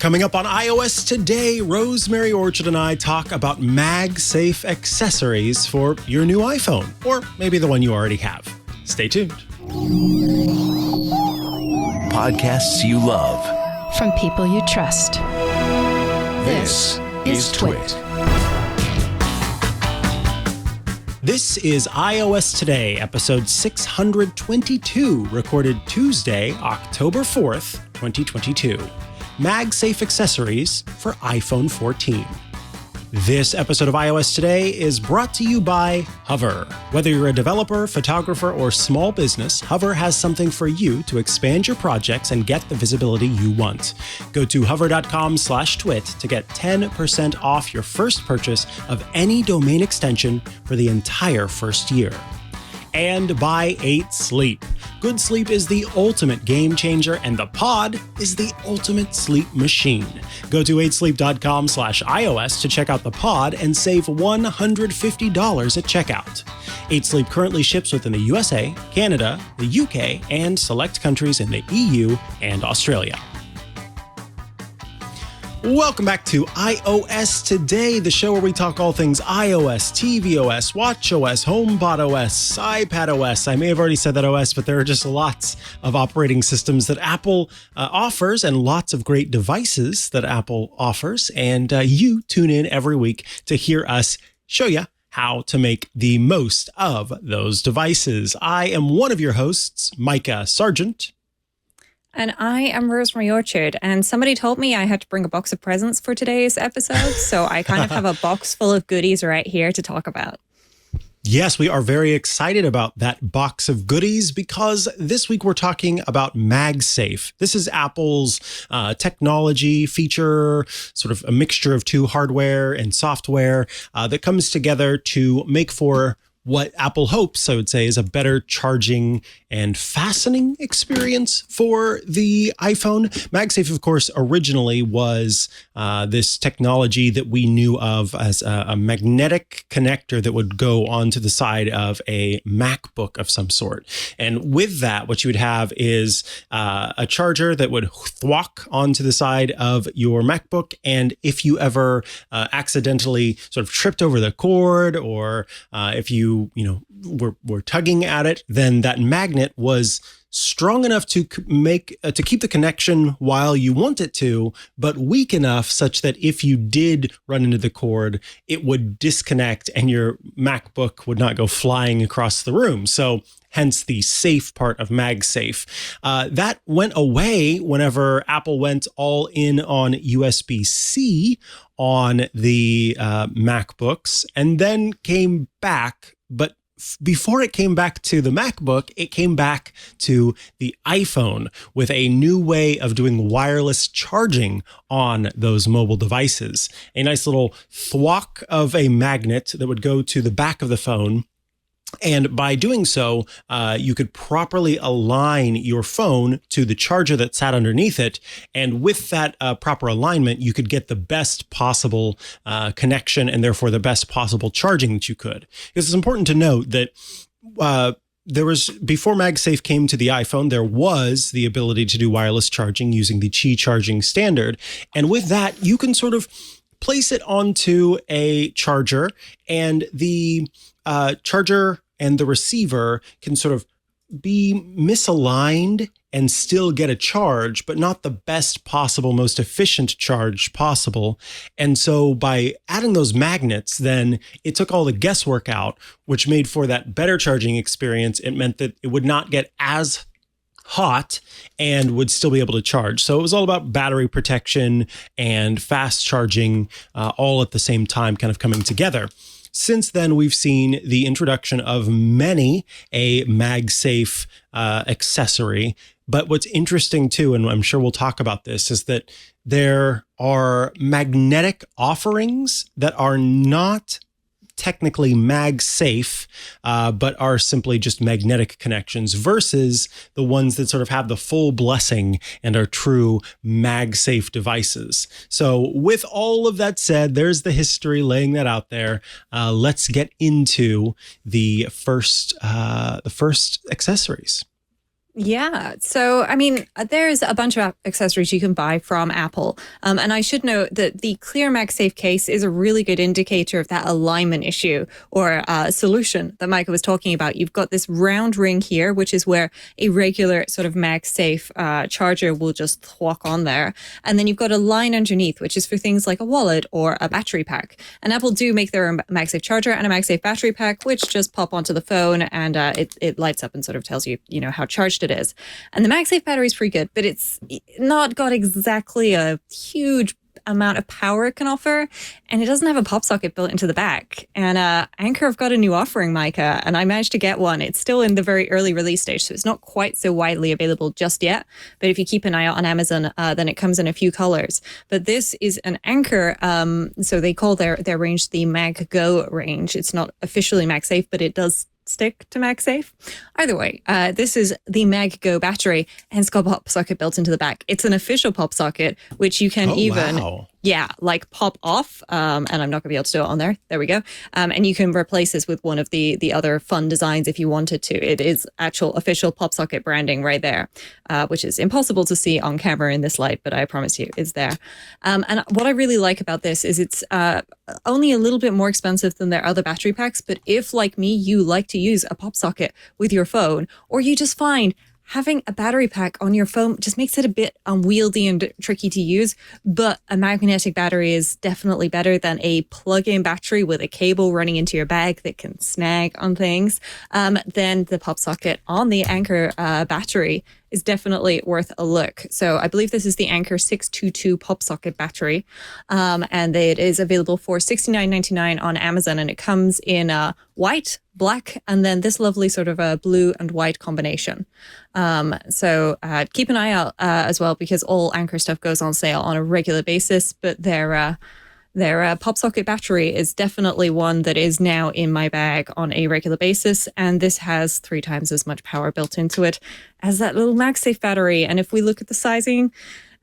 Coming up on iOS today, Rosemary Orchard and I talk about MagSafe accessories for your new iPhone, or maybe the one you already have. Stay tuned. Podcasts you love. From people you trust. This is Twit. This is iOS Today, episode 622, recorded Tuesday, October 4th, 2022. MagSafe accessories for iPhone 14. This episode of iOS Today is brought to you by Hover. Whether you're a developer, photographer, or small business, Hover has something for you to expand your projects and get the visibility you want. Go to hover.com/twit to get 10% off your first purchase of any domain extension for the entire first year. And by 8 Sleep. Good sleep is the ultimate game changer, and the pod is the ultimate sleep machine. Go to 8sleep.com/iOS to check out the pod and save $150 at checkout. 8 Sleep currently ships within the USA, Canada, the UK, and select countries in the EU and Australia. Welcome back to iOS Today, the show where we talk all things iOS, tvOS, watchOS, HomePodOS, iPadOS. I may have already said that OS, but there are just lots of operating systems that Apple offers and lots of great devices that Apple offers. And you tune in every week to hear us show you how to make the most of those devices. I am one of your hosts, Mikah Sargent. And I am Rosemary Orchard, and somebody told me I had to bring a box of presents for today's episode, so I kind of have a box full of goodies right here to talk about. Yes, we are very excited about that box of goodies because this week we're talking about MagSafe. This is Apple's technology feature, sort of a mixture of two hardware and software that comes together to make for what Apple hopes, I would say, is a better charging and fastening experience for the iPhone. MagSafe, of course, originally was this technology that we knew of as a magnetic connector that would go onto the side of a MacBook of some sort. And with that, what you would have is a charger that would thwock onto the side of your MacBook. And if you ever accidentally sort of tripped over the cord, or if you were tugging at it, then that magnet was strong enough to make to keep the connection while you want it to, but weak enough such that if you did run into the cord, it would disconnect and your MacBook would not go flying across the room. So hence the safe part of MagSafe. That went away whenever Apple went all in on USB-C on the MacBooks, and then came back. But before it came back to the MacBook, it came back to the iPhone with a new way of doing wireless charging on those mobile devices. A nice little thwock of a magnet that would go to the back of the phone. And by doing so, you could properly align your phone to the charger that sat underneath it. And with that proper alignment, you could get the best possible connection and therefore the best possible charging that you could. Because it's important to note that there was, before MagSafe came to the iPhone, there was the ability to do wireless charging using the Qi charging standard. And with that, you can sort of place it onto a charger, and the charger and the receiver can sort of be misaligned and still get a charge, but not the best possible, most efficient charge possible. And so by adding those magnets, then it took all the guesswork out, which made for that better charging experience. It meant that it would not get as hot and would still be able to charge. So it was all about battery protection and fast charging all at the same time kind of coming together. Since then, we've seen the introduction of many a MagSafe accessory. But what's interesting too, and I'm sure we'll talk about this, is that there are magnetic offerings that are not technically MagSafe, but are simply just magnetic connections, versus the ones that sort of have the full blessing and are true MagSafe devices. So with all of that said, there's the history laying that out there. Let's get into the first accessories. Yeah. So, I mean, there's a bunch of accessories you can buy from Apple. And I should note that the clear MagSafe case is a really good indicator of that alignment issue or solution that Mikah was talking about. You've got this round ring here, which is where a regular sort of MagSafe charger will just thwock on there. And then you've got a line underneath, which is for things like a wallet or a battery pack. And Apple do make their own MagSafe charger and a MagSafe battery pack, which just pop onto the phone and it lights up and sort of tells you, how charged it is. And the MagSafe battery is pretty good, but it's not got exactly a huge amount of power it can offer, and it doesn't have a pop socket built into the back. And Anker have got a new offering, Mikah, and I managed to get one. It's still in the very early release stage, so it's not quite so widely available just yet. But if you keep an eye out on Amazon, then it comes in a few colors. But this is an Anker, so they call their range the Mag Go range. It's not officially MagSafe, but it does stick to MagSafe. Either way, this is the Mag Go battery, and it's got pop socket built into the back. It's an official pop socket, which you can pop off. And I'm not going to be able to do it on there. There we go. And you can replace this with one of the other fun designs if you wanted to. It is actual official pop socket branding right there, which is impossible to see on camera in this light, but I promise you it's there. And what I really like about this is it's only a little bit more expensive than their other battery packs. But if, like me, you like to use a pop socket with your phone, or you just find having a battery pack on your phone just makes it a bit unwieldy and tricky to use, but a magnetic battery is definitely better than a plug-in battery with a cable running into your bag that can snag on things. Then the pop socket on the Anker battery is definitely worth a look. So I believe this is the Anker 622 pop socket battery, and it is available for $69.99 on Amazon, and it comes in white, black, and then this lovely sort of a blue and white combination. So keep an eye out as well, because all Anker stuff goes on sale on a regular basis, but their pop socket battery is definitely one that is now in my bag on a regular basis, and this has 3 times as much power built into it as that little MagSafe battery. And if we look at the sizing,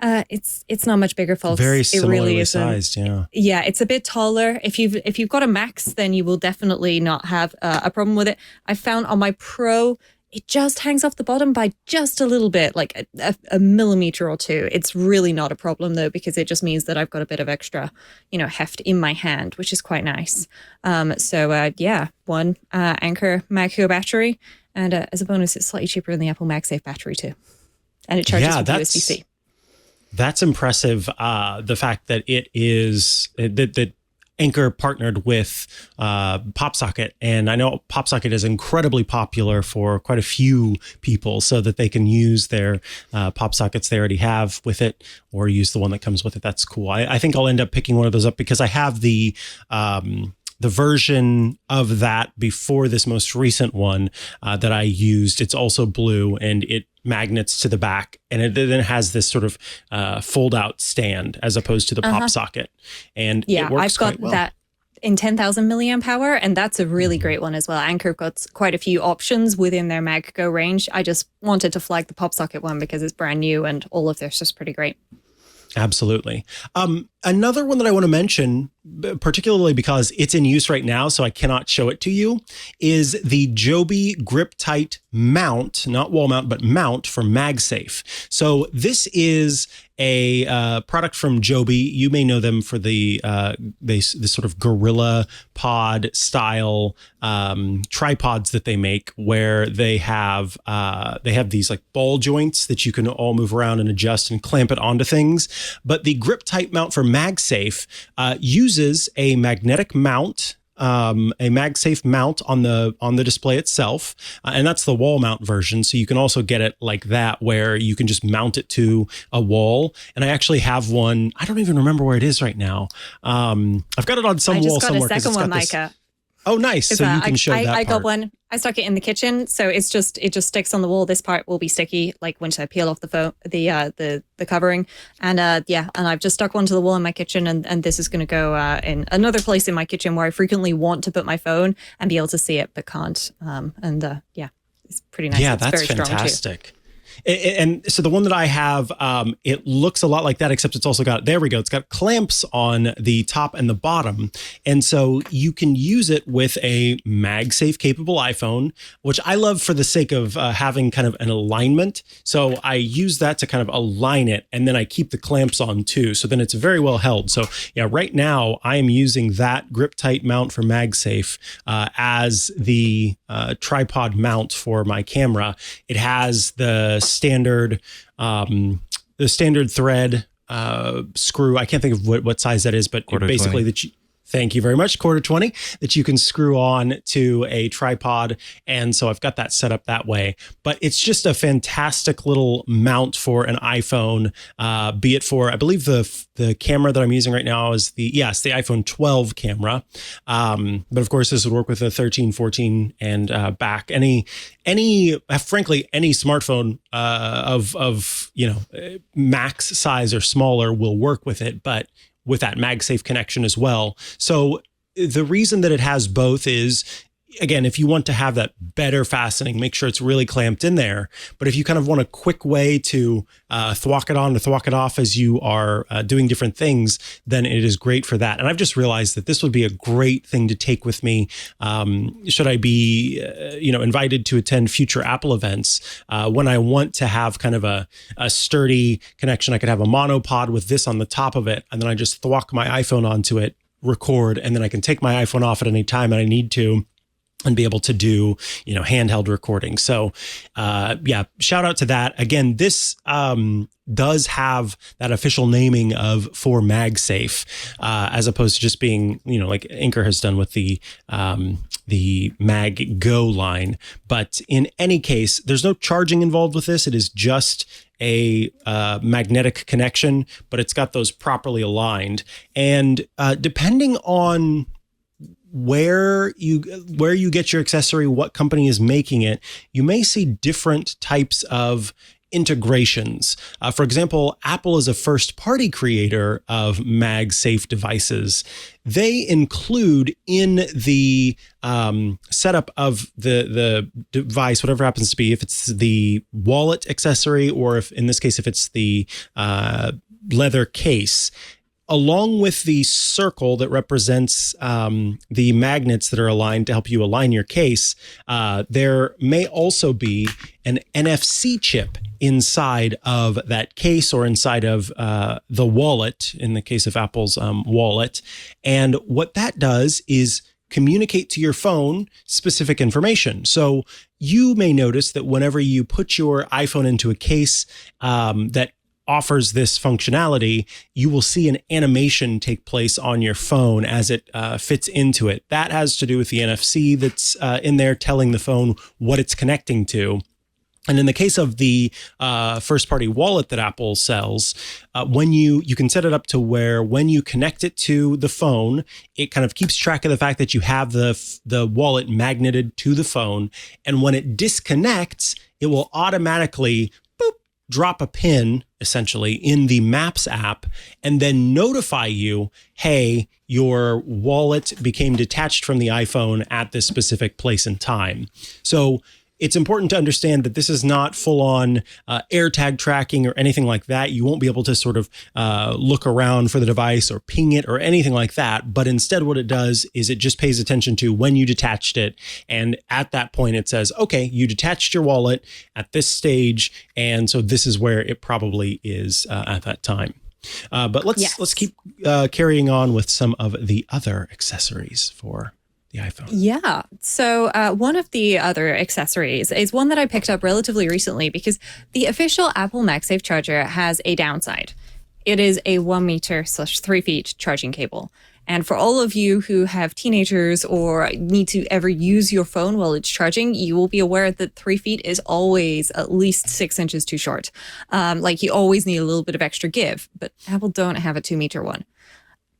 it's not much bigger, folks. Very similarly really sized, yeah. Yeah, it's a bit taller. If you've got a Max, then you will definitely not have a problem with it. I found on my Pro, it just hangs off the bottom by just a little bit, like a millimeter or two. It's really not a problem though, because it just means that I've got a bit of extra, heft in my hand, which is quite nice. One Anker Mag Go battery, and as a bonus, it's slightly cheaper than the Apple MagSafe battery too, and it charges with USBC. That's impressive. The fact that it is that Anker partnered with PopSocket, and I know PopSocket is incredibly popular for quite a few people, so that they can use their PopSockets they already have with it, or use the one that comes with it. That's cool. I think I'll end up picking one of those up, because I have the version of that before this most recent one that I used. It's also blue, and it magnets to the back, and it then has this sort of fold out stand as opposed to the pop socket, and it works quite well. That in 10,000 milliamp hour, and that's a really great one as well. Anker got quite a few options within their Mag Go range. I just wanted to flag the pop socket one because it's brand new, and all of this is pretty great. Absolutely. Another one that I want to mention, particularly because it's in use right now, so I cannot show it to you, is the Joby GripTight mount, not wall mount, but mount for MagSafe. So this is a product from Joby. You may know them for the sort of gorilla pod style tripods that they make, where they have these like ball joints that you can all move around and adjust and clamp it onto things. But the GripTight mount for MagSafe uses a magnetic mount, a MagSafe mount on the display itself, and that's the wall mount version. So you can also get it like that, where you can just mount it to a wall. And I actually have one. I don't even remember where it is right now. I've got it on some wall somewhere. I just got a second one, Mikah. Oh, nice. So you can show that I part. got one. I stuck it in the kitchen, so it just sticks on the wall. This part will be sticky, like once I peel off the covering, and I've just stuck one to the wall in my kitchen, and this is going to go in another place in my kitchen where I frequently want to put my phone and be able to see it but can't. It's pretty nice. Yeah, it's that's very fantastic. And so the one that I have, it looks a lot like that, except it's also got, there we go. It's got clamps on the top and the bottom. And so you can use it with a MagSafe capable iPhone, which I love for the sake of having kind of an alignment. So I use that to kind of align it, and then I keep the clamps on too. So then it's very well held. So yeah, right now I am using that GripTight mount for MagSafe as the tripod mount for my camera. It has the standard thread screw. I can't think of what size that is, but basically thank you very much. 1/4 that you can screw on to a tripod. And so I've got that set up that way. But it's just a fantastic little mount for an iPhone, be it for, I believe the camera that I'm using right now is the iPhone 12 camera. But of course, this would work with a 13, 14 and back. Frankly, any smartphone of max size or smaller will work with it, but with that MagSafe connection as well. So the reason that it has both is, again, if you want to have that better fastening, make sure it's really clamped in there. But if you kind of want a quick way to thwock it on or thwock it off as you are doing different things, then it is great for that. And I've just realized that this would be a great thing to take with me should I be invited to attend future Apple events. When I want to have kind of a sturdy connection, I could have a monopod with this on the top of it, and then I just thwock my iPhone onto it, record, and then I can take my iPhone off at any time that I need to and be able to do, handheld recording. So, shout out to that. Again, this does have that official naming of for MagSafe, as opposed to just being, like Anker has done with the Mag Go line. But in any case, there's no charging involved with this. It is just a magnetic connection, but it's got those properly aligned. And depending on where you get your accessory, what company is making it, you may see different types of integrations. For example, Apple is a first-party creator of MagSafe devices. They include in the setup of the device, whatever happens to be, if it's the wallet accessory or if, in this case, if it's the leather case, along with the circle that represents the magnets that are aligned to help you align your case, there may also be an NFC chip inside of that case or inside of the wallet, in the case of Apple's wallet. And what that does is communicate to your phone specific information. So you may notice that whenever you put your iPhone into a case that offers this functionality, you will see an animation take place on your phone as it fits into it. That has to do with the NFC that's in there telling the phone what it's connecting to. And in the case of the first-party wallet that Apple sells, when you can set it up to where when you connect it to the phone, it kind of keeps track of the fact that you have the wallet magneted to the phone. And when it disconnects, it will automatically drop a pin, essentially, in the Maps app and then notify you, hey, your wallet became detached from the iPhone at this specific place and time. So it's important to understand that this is not full-on AirTag tracking or anything like that. You won't be able to sort of look around for the device or ping it or anything like that. But instead, what it does is it just pays attention to when you detached it. And at that point, it says, okay, you detached your wallet at this stage. And so this is where it probably is at that time. But let's keep carrying on with some of the other accessories for the iPhone. Yeah. So one of the other accessories is one that I picked up relatively recently because the official Apple MagSafe charger has a downside. It is a 1 meter / 3 feet charging cable. And for all of you who have teenagers or need to ever use your phone while it's charging, you will be aware that 3 feet is always at least 6 inches too short. You always need a little bit of extra give, but Apple don't have a 2 meter one.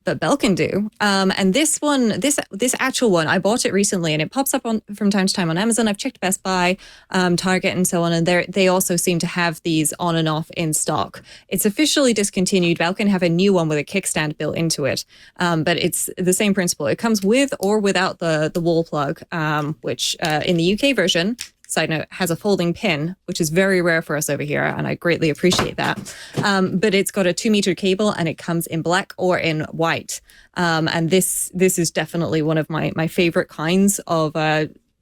But Belkin do. And this actual one, I bought it recently and it pops up from time to time on Amazon. I've checked Best Buy, Target and so on. And they also seem to have these on and off in stock. It's officially discontinued. Belkin have a new one with a kickstand built into it. But it's the same principle. It comes with or without the wall plug, which in the UK version, side note, has a folding pin, which is very rare for us over here, and I greatly appreciate that. But it's got a 2-meter cable, and it comes in black or in white. And this is definitely one of my favorite kinds of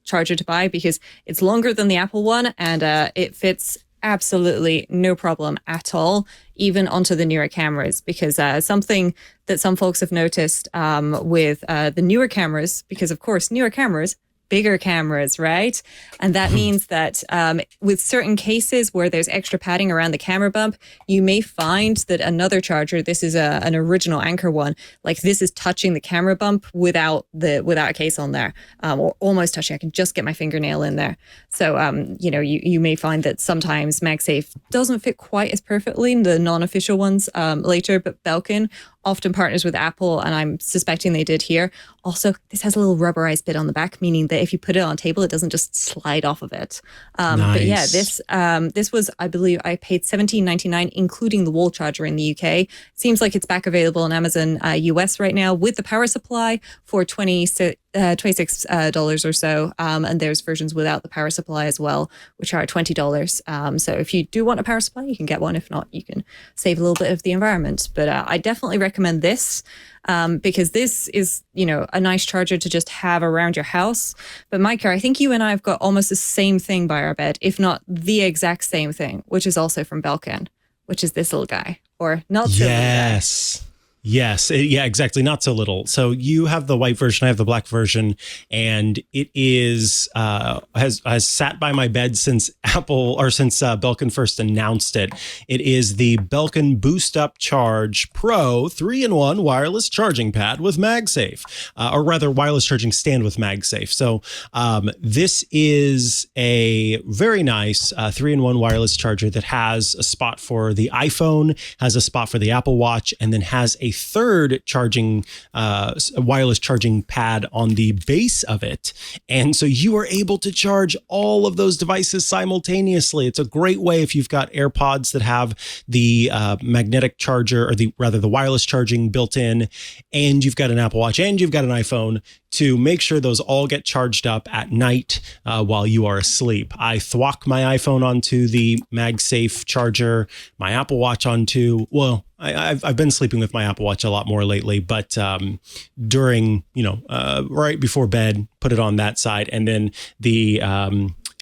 charger to buy, because it's longer than the Apple one, and it fits absolutely no problem at all, even onto the newer cameras, because something that some folks have noticed with the newer cameras, because of course newer cameras, bigger cameras, right? And that means that with certain cases where there's extra padding around the camera bump, you may find that another charger, this is an original Anker one, like this is touching the camera bump without a case on there, or almost touching. I can just get my fingernail in there. So, you may find that sometimes MagSafe doesn't fit quite as perfectly in the non-official ones later, but Belkin often partners with Apple, and I'm suspecting they did here. Also, this has a little rubberized bit on the back, meaning that if you put it on a table, it doesn't just slide off of it. Nice. But yeah, this was, I believe, I paid $17.99, including the wall charger in the UK. Seems like it's back available on Amazon US right now with the power supply for $26 or so. And there's versions without the power supply as well, which are $20. So if you do want a power supply, you can get one. If not, you can save a little bit of the environment. But I definitely recommend this because this is, a nice charger to just have around your house. But Mikah, I think you and I have got almost the same thing by our bed, if not the exact same thing, which is also from Belkin, which is this little guy, or not so little guy. Yes. Yeah, exactly. Not so little. So you have the white version. I have the black version, and it is has sat by my bed since Belkin first announced it. It is the Belkin BoostUp Charge Pro 3-in-1 wireless charging pad with MagSafe, or rather wireless charging stand with MagSafe. So this is a very nice 3-in-1 wireless charger that has a spot for the iPhone, has a spot for the Apple Watch, and then has a third charging wireless charging pad on the base of it. And so you are able to charge all of those devices simultaneously. It's a great way if you've got AirPods that have the magnetic charger, or the wireless charging built in, and you've got an Apple Watch and you've got an iPhone, to make sure those all get charged up at night while you are asleep. I Thwock my iPhone onto the MagSafe charger, my Apple Watch onto, I've been sleeping with my Apple Watch a lot more lately, but during, right before bed, put it on that side, and then the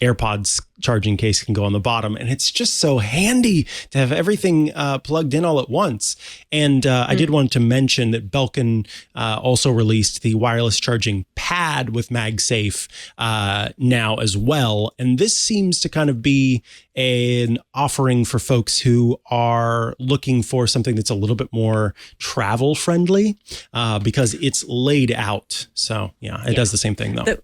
AirPods charging case can go on the bottom. And it's just so handy to have everything plugged in all at once. And I did want to mention that Belkin also released the wireless charging pad with MagSafe now as well. And this seems to kind of be an offering for folks who are looking for something that's a little bit more travel friendly because it's laid out. So it does the same thing though.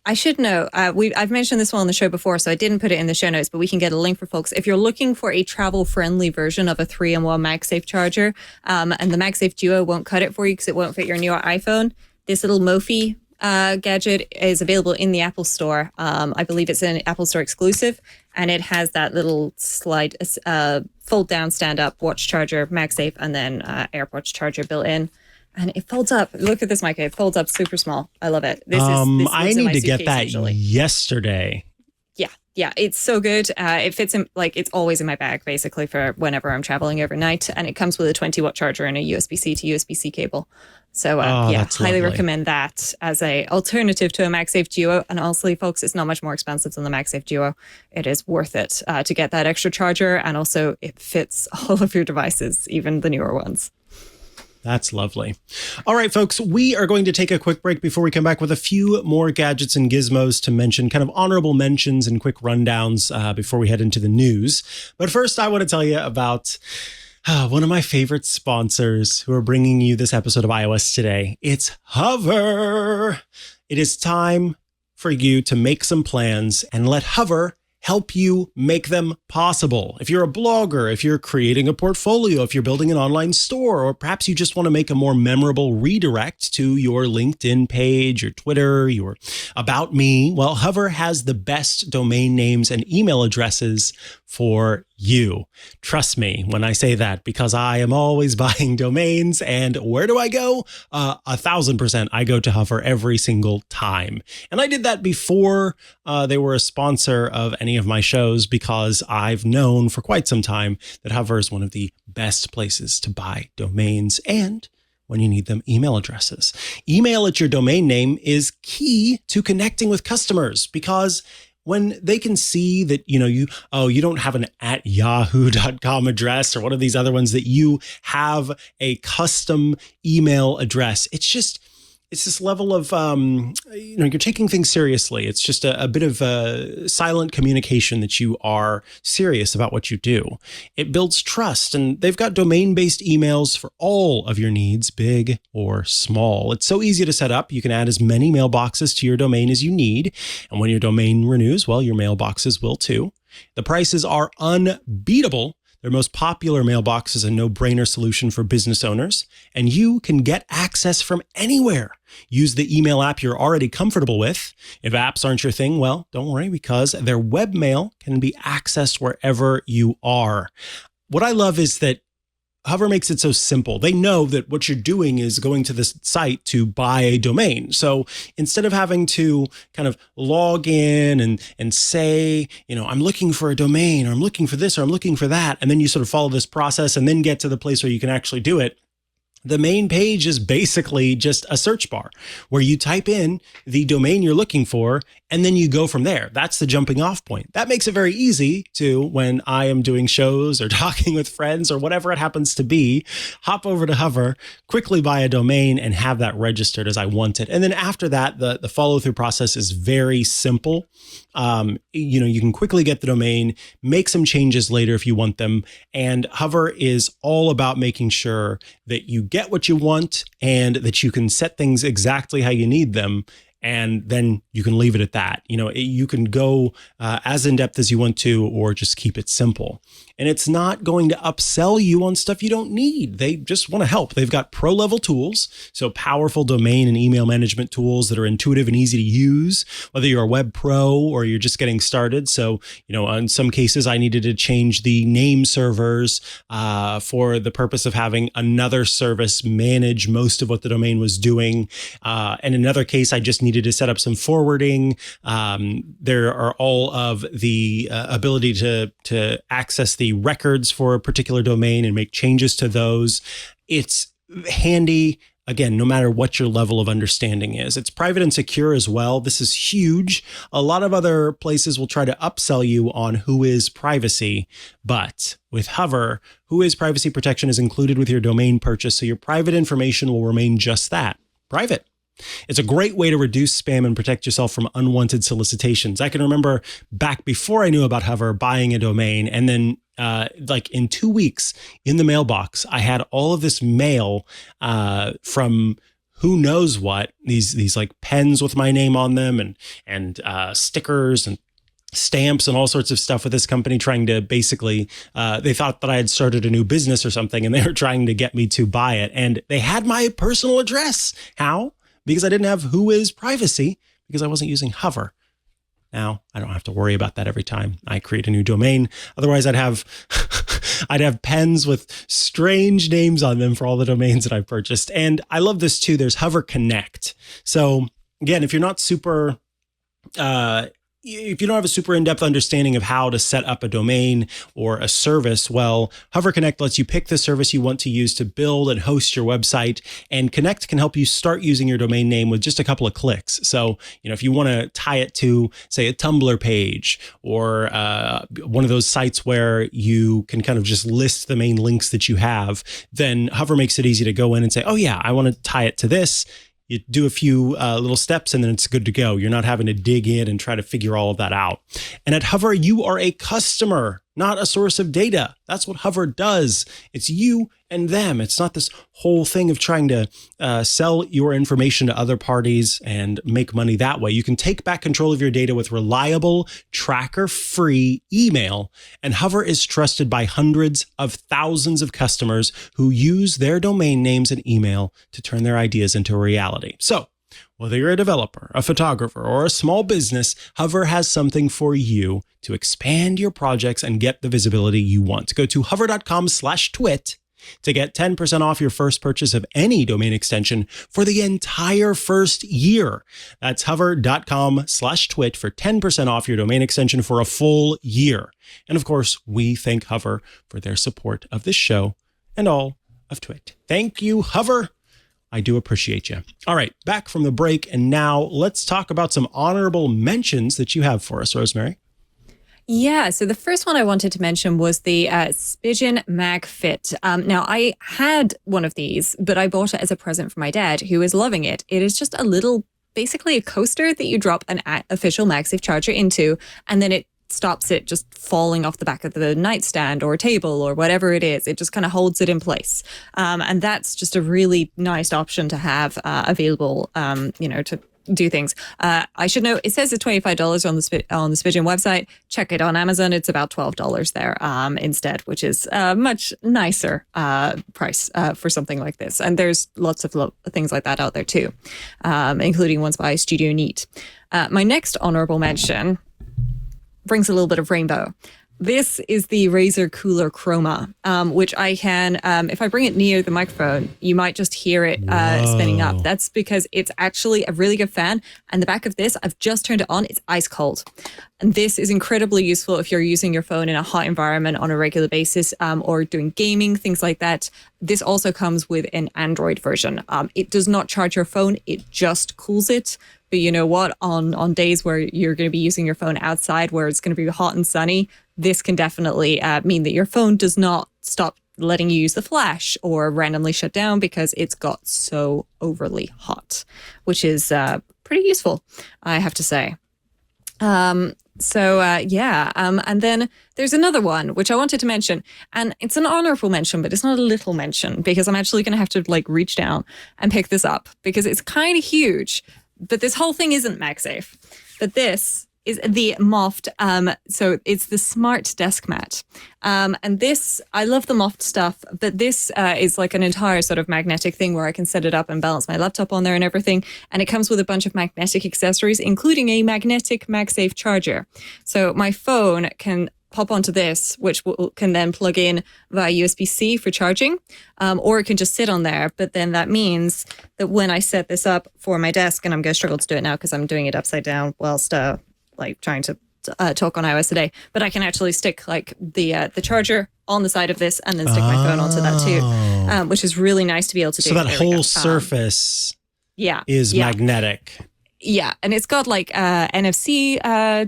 I should know, I've mentioned this one on the show before, so I didn't put it in the show notes, but we can get a link for folks. If you're looking for a travel-friendly version of a 3-in-1 MagSafe charger, and the MagSafe Duo won't cut it for you because it won't fit your newer iPhone, this little Mophie gadget is available in the Apple Store. I believe it's an Apple Store exclusive, and it has that little slide, fold-down, stand-up watch charger, MagSafe, and then AirPods charger built in. And it folds up. Look at this, Mikah. It folds up super small. I love it. This I need to get that usually. Yesterday. Yeah, it's so good. It fits in, it's always in my bag, basically, for whenever I'm traveling overnight. And it comes with a 20-watt charger and a USB-C to USB-C cable. So, highly recommend that as a alternative to a MagSafe Duo. And honestly, folks, it's not much more expensive than the MagSafe Duo. It is worth it to get that extra charger. And also, it fits all of your devices, even the newer ones. That's lovely. All right, folks, we are going to take a quick break before we come back with a few more gadgets and gizmos to mention, kind of honorable mentions and quick rundowns before we head into the news. But first, I want to tell you about one of my favorite sponsors who are bringing you this episode of iOS Today. It's Hover. It is time for you to make some plans and let Hover help you make them possible. If you're a blogger, if you're creating a portfolio, if you're building an online store, or perhaps you just want to make a more memorable redirect to your LinkedIn page, your Twitter, your About Me, well, Hover has the best domain names and email addresses for you. Trust me when I say that, because I am always buying domains. And where do I go? 1,000%. I go to Hover every single time. And I did that before they were a sponsor of any of my shows, because I've known for quite some time that Hover is one of the best places to buy domains and, when you need them, email addresses. Email at your domain name is key to connecting with customers, because when they can see that, you don't have an @yahoo.com address or one of these other ones, that you have a custom email address, it's this level of, you're taking things seriously. It's just a bit of silent communication that you are serious about what you do. It builds trust, and they've got domain-based emails for all of your needs, big or small. It's so easy to set up. You can add as many mailboxes to your domain as you need. And when your domain renews, well, your mailboxes will too. The prices are unbeatable. Their most popular mailbox is a no-brainer solution for business owners, and you can get access from anywhere. Use the email app you're already comfortable with. If apps aren't your thing, well, don't worry, because their webmail can be accessed wherever you are. What I love is that Hover makes it so simple. They know that what you're doing is going to this site to buy a domain. So instead of having to kind of log in and say, I'm looking for a domain, or I'm looking for this, or I'm looking for that, and then you sort of follow this process and then get to the place where you can actually do it, the main page is basically just a search bar where you type in the domain you're looking for, and then you go from there. That's the jumping off point. That makes it very easy to, when I am doing shows or talking with friends or whatever it happens to be, hop over to Hover, quickly buy a domain, and have that registered as I want it. And then after that, the follow-through process is very simple. You can quickly get the domain, make some changes later if you want them. And Hover is all about making sure that you get what you want and that you can set things exactly how you need them. And then you can leave it at that. You can go as in-depth as you want to, or just keep it simple. And it's not going to upsell you on stuff you don't need. They just want to help. They've got pro-level tools, so powerful domain and email management tools that are intuitive and easy to use, whether you're a web pro or you're just getting started. So, in some cases, I needed to change the name servers for the purpose of having another service manage most of what the domain was doing. And in another case, I just needed to set up some forwarding. There are all of the ability to access the records for a particular domain and make changes to those. It's handy, again, no matter what your level of understanding is. It's private and secure as well. This is huge. A lot of other places will try to upsell you on Whois privacy, but with Hover, Whois privacy protection is included with your domain purchase, so your private information will remain just that, private. It's a great way to reduce spam and protect yourself from unwanted solicitations. I can remember back before I knew about Hover, buying a domain, and then in 2 weeks in the mailbox, I had all of this mail from who knows what, these like pens with my name on them, and stickers and stamps and all sorts of stuff with this company trying to basically, they thought that I had started a new business or something, and they were trying to get me to buy it. And they had my personal address. How? Because I didn't have Whois privacy, because I wasn't using Hover. Now I don't have to worry about that every time I create a new domain. Otherwise, I'd have pens with strange names on them for all the domains that I've purchased. And I love this too. There's Hover Connect. So again, if you're not super if you don't have a super in-depth understanding of how to set up a domain or a service, well, Hover Connect lets you pick the service you want to use to build and host your website. And Connect can help you start using your domain name with just a couple of clicks. So, if you want to tie it to, say, a Tumblr page or one of those sites where you can kind of just list the main links that you have, then Hover makes it easy to go in and say, oh yeah, I want to tie it to this. You do a few little steps and then it's good to go. You're not having to dig in and try to figure all of that out. And at Hover, you are a customer, not a source of data. That's what Hover does. It's you and them. It's not this whole thing of trying to sell your information to other parties and make money that way. You can take back control of your data with reliable, tracker-free email. And Hover is trusted by hundreds of thousands of customers who use their domain names and email to turn their ideas into a reality. So, whether you're a developer, a photographer, or a small business, Hover has something for you to expand your projects and get the visibility you want. Go to hover.com/twit to get 10% off your first purchase of any domain extension for the entire first year. That's hover.com/twit for 10% off your domain extension for a full year. And of course, we thank Hover for their support of this show and all of Twit. Thank you, Hover. I do appreciate you. All right, back from the break. And now let's talk about some honorable mentions that you have for us, Rosemary. Yeah, so the first one I wanted to mention was the Spigen Mag Fit. Now, I had one of these, but I bought it as a present for my dad, who is loving it. It is just a little, basically a coaster that you drop an official MagSafe charger into, and then it stops it just falling off the back of the nightstand or table or whatever it is. It just kind of holds it in place. And that's just a really nice option to have available, to do things. I should know, it says it's $25 on the Spigen website. Check it on Amazon. It's about $12 there instead, which is a much nicer price for something like this. And there's lots of things like that out there too, including ones by Studio Neat. My next honorable mention brings a little bit of rainbow. This is the Razer Cooler Chroma, which I can, if I bring it near the microphone, you might just hear it spinning up. That's because it's actually a really good fan. And the back of this, I've just turned it on. It's ice cold. And this is incredibly useful if you're using your phone in a hot environment on a regular basis or doing gaming, things like that. This also comes with an Android version. It does not charge your phone. It just cools it. But you know what? On days where you're going to be using your phone outside, where it's going to be hot and sunny, this can definitely mean that your phone does not stop letting you use the flash or randomly shut down because it's got so overly hot, which is pretty useful, I have to say. And then there's another one, which I wanted to mention, and it's an honorable mention, but it's not a little mention because I'm actually going to have to reach down and pick this up because it's kind of huge. But this whole thing isn't MagSafe. But this is the Moft. So it's the smart desk mat. And this, I love the Moft stuff, but this is like an entire sort of magnetic thing where I can set it up and balance my laptop on there and everything. And it comes with a bunch of magnetic accessories, including a magnetic MagSafe charger. So my phone can pop onto this, which can then plug in via USB-C for charging, or it can just sit on there. But then that means that when I set this up for my desk, and I'm going to struggle to do it now because I'm doing it upside down whilst trying to talk on iOS today, but I can actually stick the charger on the side of this and then stick my phone onto that too, which is really nice to be able to do. So that whole surface is magnetic. Yeah, and it's got NFC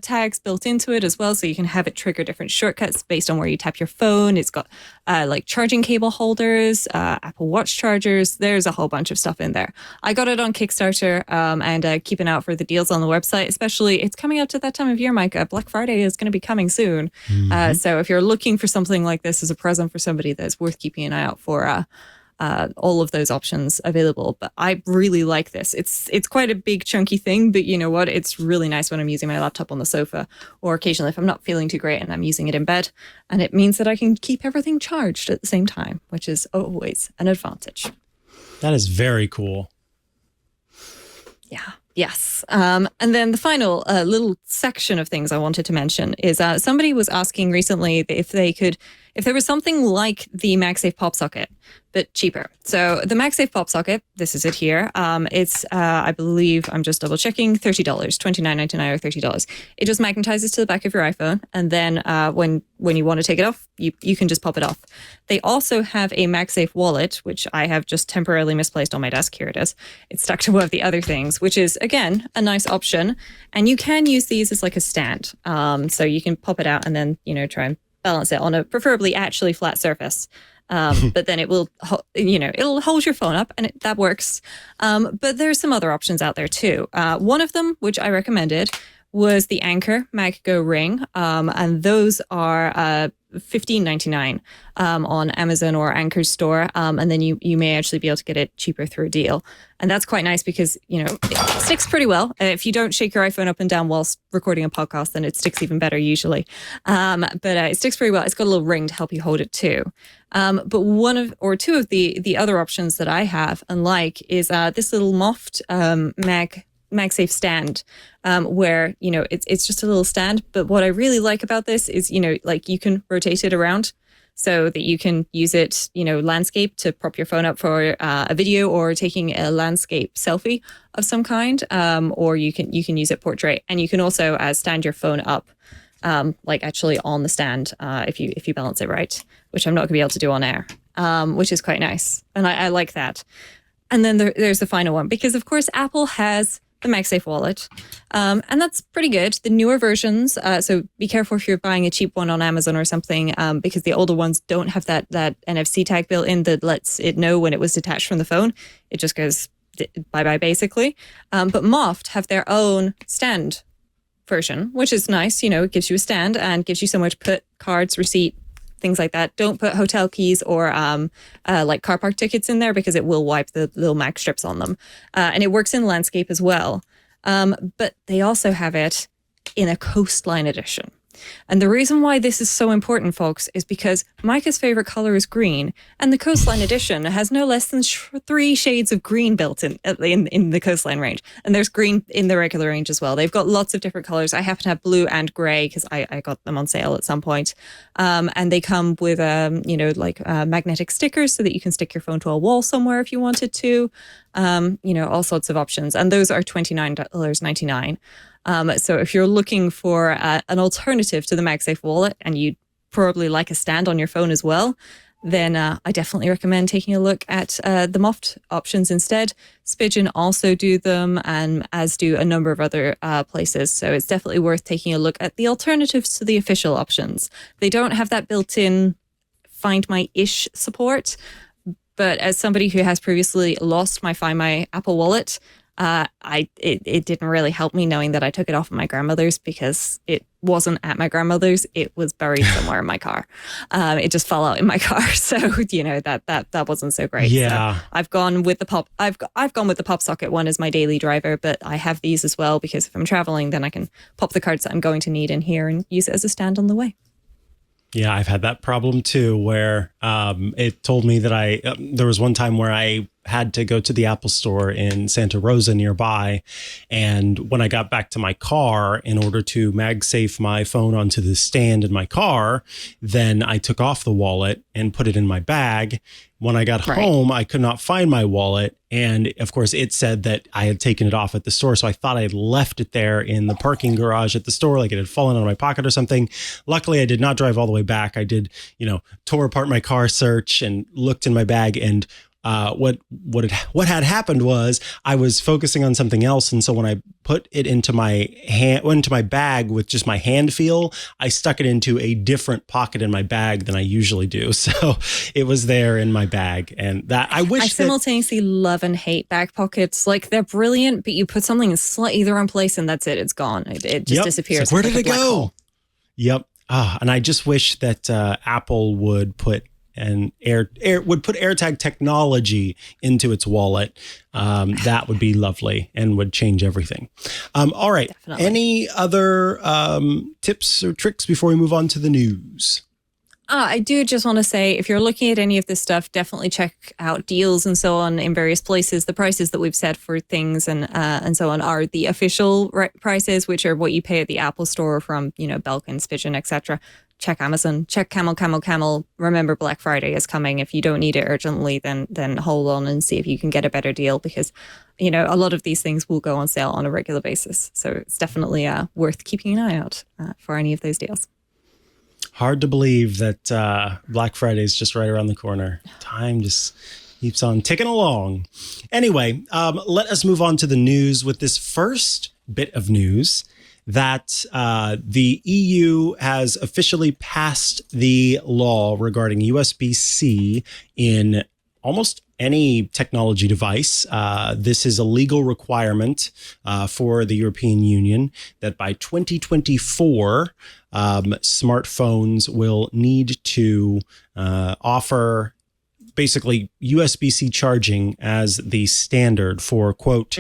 tags built into it as well, so you can have it trigger different shortcuts based on where you tap your phone. It's got charging cable holders, Apple Watch chargers. There's a whole bunch of stuff in there. I got it on Kickstarter and keeping out for the deals on the website, especially it's coming up to that time of year, Mikah. Black Friday is going to be coming soon. Mm-hmm. So if you're looking for something like this as a present for somebody, that's worth keeping an eye out for. All of those options available, but I really like this. It's quite a big chunky thing, but you know what? It's really nice when I'm using my laptop on the sofa, or occasionally if I'm not feeling too great and I'm using it in bed, and it means that I can keep everything charged at the same time, which is always an advantage. That is very cool. Yeah. Yes. And then the final little section of things I wanted to mention is somebody was asking recently if there was something like the MagSafe PopSocket, but cheaper. So the MagSafe PopSocket, this is it here. It's, I believe, I'm just double checking, $30, $29.99 or $30. It just magnetizes to the back of your iPhone. And then when you want to take it off, you can just pop it off. They also have a MagSafe wallet, which I have just temporarily misplaced on my desk. Here it is. It's stuck to one of the other things, which is, again, a nice option. And you can use these as like a stand. So you can pop it out and then, try and balance it on a preferably actually flat surface. But then it will, it'll hold your phone up and that works. But there's some other options out there too. One of them, which I recommended, was the Anker Mag Ring, and those are $15.99 on Amazon or Anker's store, and then you may actually be able to get it cheaper through a deal, and that's quite nice because it sticks pretty well. If you don't shake your iPhone up and down whilst recording a podcast, then it sticks even better usually. But it sticks pretty well. It's got a little ring to help you hold it too. But one of or two of the other options that I have and like is this little Moft MagSafe stand, where it's just a little stand. But what I really like about this is like you can rotate it around so that you can use it landscape to prop your phone up for a video or taking a landscape selfie of some kind, or you can use it portrait, and you can also stand your phone up like actually on the stand if you balance it right, which I'm not gonna be able to do on air, which is quite nice, and I like that. And then there's the final one, because of course Apple has the MagSafe wallet, and that's pretty good. The newer versions, so be careful if you're buying a cheap one on Amazon or something, because the older ones don't have that NFC tag built in that lets it know when it was detached from the phone. It just goes bye-bye basically. But Moft have their own stand version, which is nice. It gives you a stand and gives you somewhere to put cards, receipt, things like that. Don't put hotel keys or like car park tickets in there, because it will wipe the little mag strips on them. And it works in landscape as well. But they also have it in a coastline edition. And the reason why this is so important, folks, is because Mikah's favorite color is green, and the Coastline Edition has no less than 3 shades of green built in the Coastline range. And there's green in the regular range as well. They've got lots of different colors. I happen to have blue and gray because I got them on sale at some point. And they come with, magnetic stickers so that you can stick your phone to a wall somewhere if you wanted to. All sorts of options. And those are $29.99. So if you're looking for an alternative to the MagSafe wallet, and you'd probably like a stand on your phone as well, then I definitely recommend taking a look at the Moft options instead. Spigen also do them, and as do a number of other places. So it's definitely worth taking a look at the alternatives to the official options. They don't have that built-in Find My-ish support, but as somebody who has previously lost my Find My Apple Wallet, it didn't really help me knowing that I took it off of my grandmother's, because it wasn't at my grandmother's. It was buried somewhere in my car. It just fell out in my car. So, that wasn't so great. Yeah. So I've gone with the I've gone with the PopSocket one as my daily driver, but I have these as well, because if I'm traveling, then I can pop the cards that I'm going to need in here and use it as a stand on the way. Yeah, I've had that problem too, where it told me that there was one time where I had to go to the Apple store in Santa Rosa nearby. And when I got back to my car, in order to MagSafe my phone onto the stand in my car, then I took off the wallet and put it in my bag. When I got home, I could not find my wallet. And of course, it said that I had taken it off at the store. So I thought I had left it there in the parking garage at the store, like it had fallen out of my pocket or something. Luckily, I did not drive all the way back. I did, tore apart my car search and looked in my bag, and what had happened was I was focusing on something else, and so when I put it into my bag with just my hand feel, I stuck it into a different pocket in my bag than I usually do. So it was there in my bag, and that I simultaneously love and hate back pockets. Like, they're brilliant, but you put something in slightly the wrong place, and that's it. It's gone. It just disappears. So where did it go? Hole. Yep. And I just wish that Apple would put put AirTag technology into its wallet. That would be lovely and would change everything. All right. Definitely. Any other tips or tricks before we move on to the news? I do just want to say, if you're looking at any of this stuff, definitely check out deals and so on in various places. The prices that we've set for things and so on are the official prices, which are what you pay at the Apple store from, Belkin, Spigen, etc. Check Amazon, check Camel. Remember, Black Friday is coming. If you don't need it urgently, then hold on and see if you can get a better deal, because, a lot of these things will go on sale on a regular basis. So it's definitely worth keeping an eye out for any of those deals. Hard to believe that Black Friday is just right around the corner. Time just keeps on ticking along. Anyway, let us move on to the news with this first bit of news that the EU has officially passed the law regarding USBC in almost any technology device. This is a legal requirement for the European Union that by 2024, smartphones will need to offer basically USB-C charging as the standard for, quote,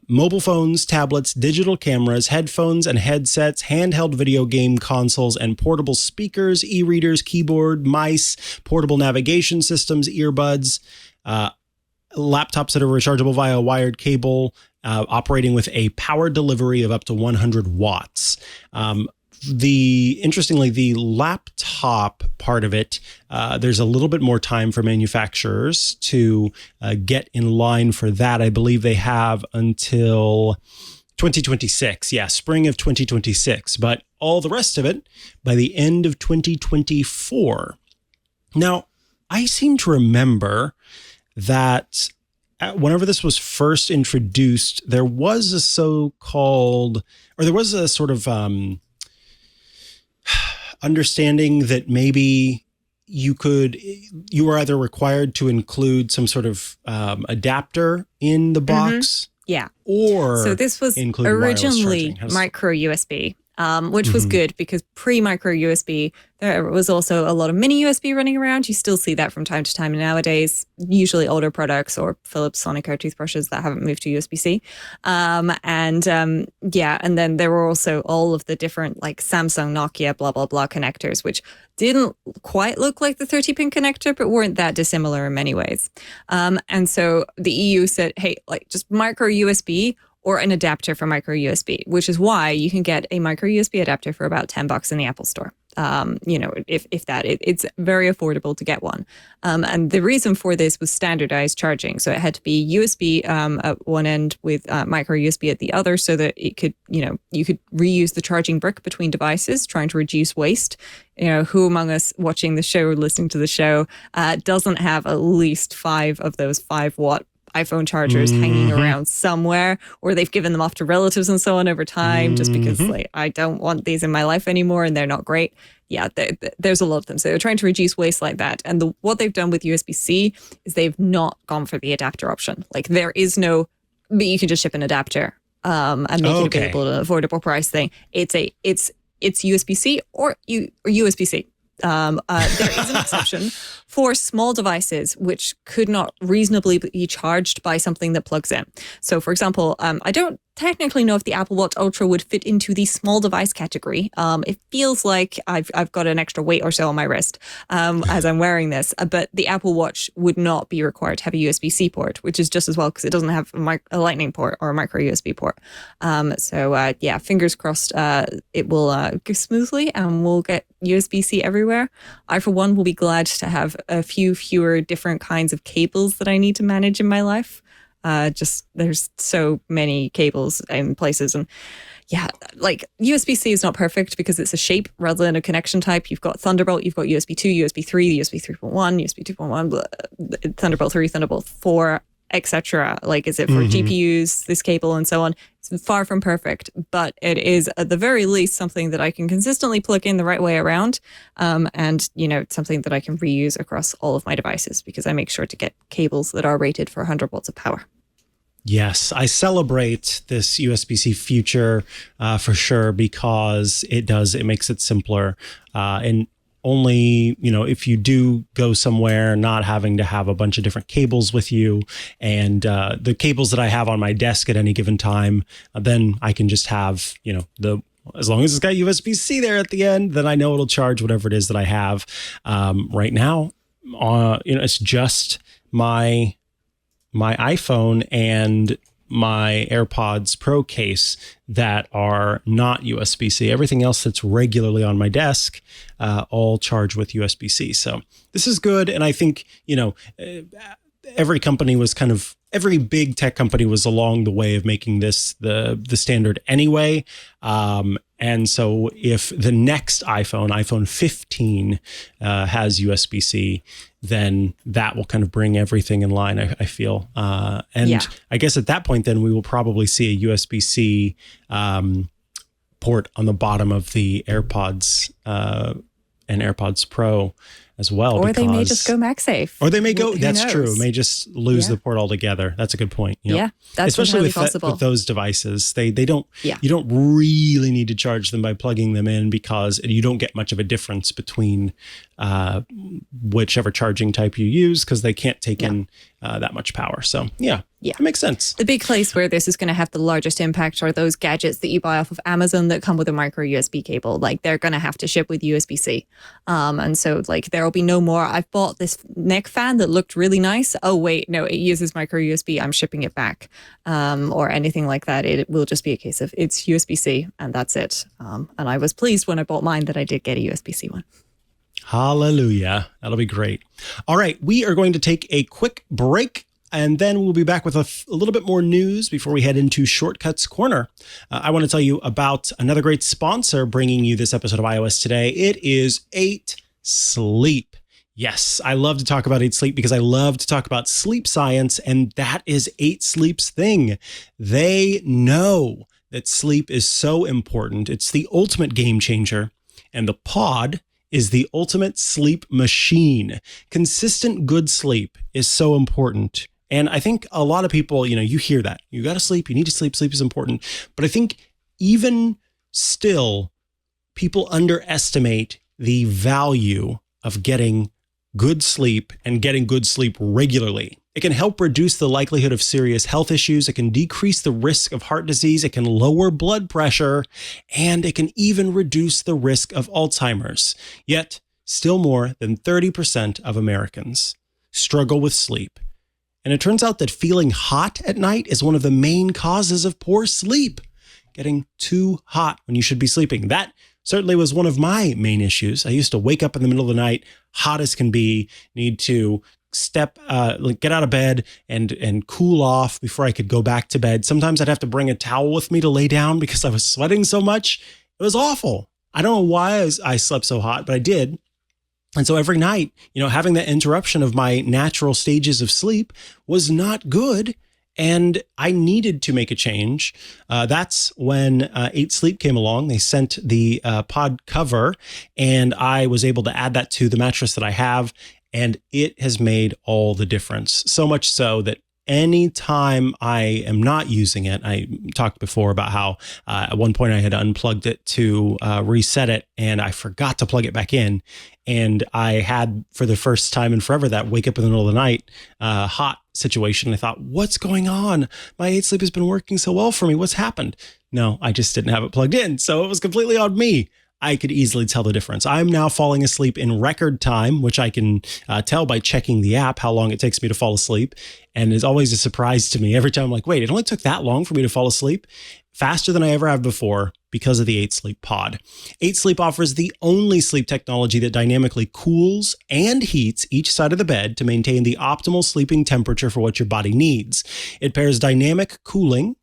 mobile phones, tablets, digital cameras, headphones and headsets, handheld video game consoles, and portable speakers, e-readers, keyboard, mice, portable navigation systems, earbuds, laptops that are rechargeable via a wired cable, operating with a power delivery of up to 100 watts. Interestingly, the laptop part of it, there's a little bit more time for manufacturers to get in line for that. I believe they have until 2026. Yeah, spring of 2026. But all the rest of it by the end of 2024. Now, I seem to remember that whenever this was first introduced, there was a sort of understanding that maybe you were either required to include some sort of adapter in the box. Yeah. Or so this was originally micro USB, which was good because pre-micro USB, there was also a lot of mini USB running around. You still see that from time to time nowadays, usually older products or Philips Sonicare toothbrushes that haven't moved to USB-C. And then there were also all of the different like Samsung, Nokia, blah, blah, blah connectors, which didn't quite look like the 30-pin connector, but weren't that dissimilar in many ways. And so the EU said, hey, like just micro USB or an adapter for micro USB, which is why you can get a micro USB adapter for about $10 in the Apple Store. It's very affordable to get one. And the reason for this was standardized charging. So it had to be USB at one end with micro USB at the other so that it could, you could reuse the charging brick between devices, trying to reduce waste. Who among us watching the show or listening to the show doesn't have at least 5 of those 5-watt iPhone chargers hanging around somewhere, or they've given them off to relatives and so on over time just because I don't want these in my life anymore and they're not great. Yeah, there's a lot of them. So they're trying to reduce waste like that. And what they've done with USB-C is they've not gone for the adapter option. Like there is no, but you can just ship an adapter and make it available at an affordable price thing. It's USB-C or USB-C. There is an exception for small devices which could not reasonably be charged by something that plugs in. So, for example, I don't technically know if the Apple Watch Ultra would fit into the small device category. It feels like I've got an extra weight or so on my wrist as I'm wearing this, but the Apple Watch would not be required to have a USB-C port, which is just as well because it doesn't have a Lightning port or a micro USB port. Fingers crossed it will go smoothly and we'll get USB-C everywhere. I, for one, will be glad to have a few fewer different kinds of cables that I need to manage in my life. There's so many cables in places, and like USB-C is not perfect because it's a shape rather than a connection type. You've got Thunderbolt, you've got USB 2, USB 3, USB 3.1, USB 2.1, Thunderbolt 3, Thunderbolt 4, etc. Like, is it for GPUs, this cable, and so on? It's far from perfect, but it is at the very least something that I can consistently plug in the right way around, and something that I can reuse across all of my devices because I make sure to get cables that are rated for 100 watts of power. Yes, I celebrate this USB-C future for sure because it makes it simpler. And only, if you do go somewhere, not having to have a bunch of different cables with you and the cables that I have on my desk at any given time, then I can just have, as long as it's got USB-C there at the end, then I know it'll charge whatever it is that I have. Right now, it's just my iPhone and my AirPods Pro case that are not USB-C. Everything else that's regularly on my desk, all charge with USB-C. So this is good. And I think, every big tech company was along the way of making this the standard anyway. And so if the next iPhone 15, has USB-C, then that will kind of bring everything in line, I feel. I guess at that point, then we will probably see a USB-C port on the bottom of the AirPods and AirPods Pro. as well. Or they may just go MagSafe. Or they may go, Who that's knows? true, may just lose the port altogether. That's a good point. Yep. Yeah, that's especially possible. with those devices. They don't, Yeah. you don't really need to charge them by plugging them in because you don't get much of a difference between whichever charging type you use because they can't take in that much power. So yeah, it makes sense. The big place where this is going to have the largest impact are those gadgets that you buy off of Amazon that come with a micro USB cable. Like they're going to have to ship with USB-C. And so like there will be no more. I've bought this neck fan that looked really nice. Oh, wait, no, it uses micro USB. I'm shipping it back or anything like that. It will just be a case of it's USB-C and that's it. And I was pleased when I bought mine that I did get a USB-C one. Hallelujah. That'll be great. All right. We are going to take a quick break and then we'll be back with a little bit more news before we head into Shortcuts Corner. I want to tell you about another great sponsor bringing you this episode of iOS Today. It is 8 Sleep. Yes, I love to talk about 8 Sleep because I love to talk about sleep science, and that is 8 Sleep's thing. They know that sleep is so important. It's the ultimate game changer, and the pod is the ultimate sleep machine. Consistent good sleep is so important. And I think a lot of people, you hear that. You got to sleep, you need to sleep, sleep is important. But I think even still, people underestimate the value of getting good sleep and getting good sleep regularly. It can help reduce the likelihood of serious health issues. It can decrease the risk of heart disease. It can lower blood pressure, and it can even reduce the risk of Alzheimer's. Yet, still more than 30% of Americans struggle with sleep. And it turns out that feeling hot at night is one of the main causes of poor sleep. Getting too hot when you should be sleeping. That certainly was one of my main issues. I used to wake up in the middle of the night, hot as can be, need to get out of bed and cool off before I could go back to bed. Sometimes I'd have to bring a towel with me to lay down because I was sweating so much. It was awful. I don't know why I slept so hot, but I did. And so every night, having that interruption of my natural stages of sleep was not good. And I needed to make a change. That's when 8 Sleep came along. They sent the pod cover, and I was able to add that to the mattress that I have. And it has made all the difference. So much so that anytime I am not using it, I talked before about how at one point I had unplugged it to reset it, and I forgot to plug it back in. And I had, for the first time in forever, that wake up in the middle of the night hot situation. I thought, what's going on? My 8 Sleep has been working so well for me. What's happened? No, I just didn't have it plugged in. So it was completely on me. I could easily tell the difference. I'm now falling asleep in record time, which I can tell by checking the app how long it takes me to fall asleep. And it's always a surprise to me. Every time I'm like, wait, it only took that long for me to fall asleep? Faster than I ever have before because of the 8 Sleep pod. 8 Sleep offers the only sleep technology that dynamically cools and heats each side of the bed to maintain the optimal sleeping temperature for what your body needs. It pairs dynamic cooling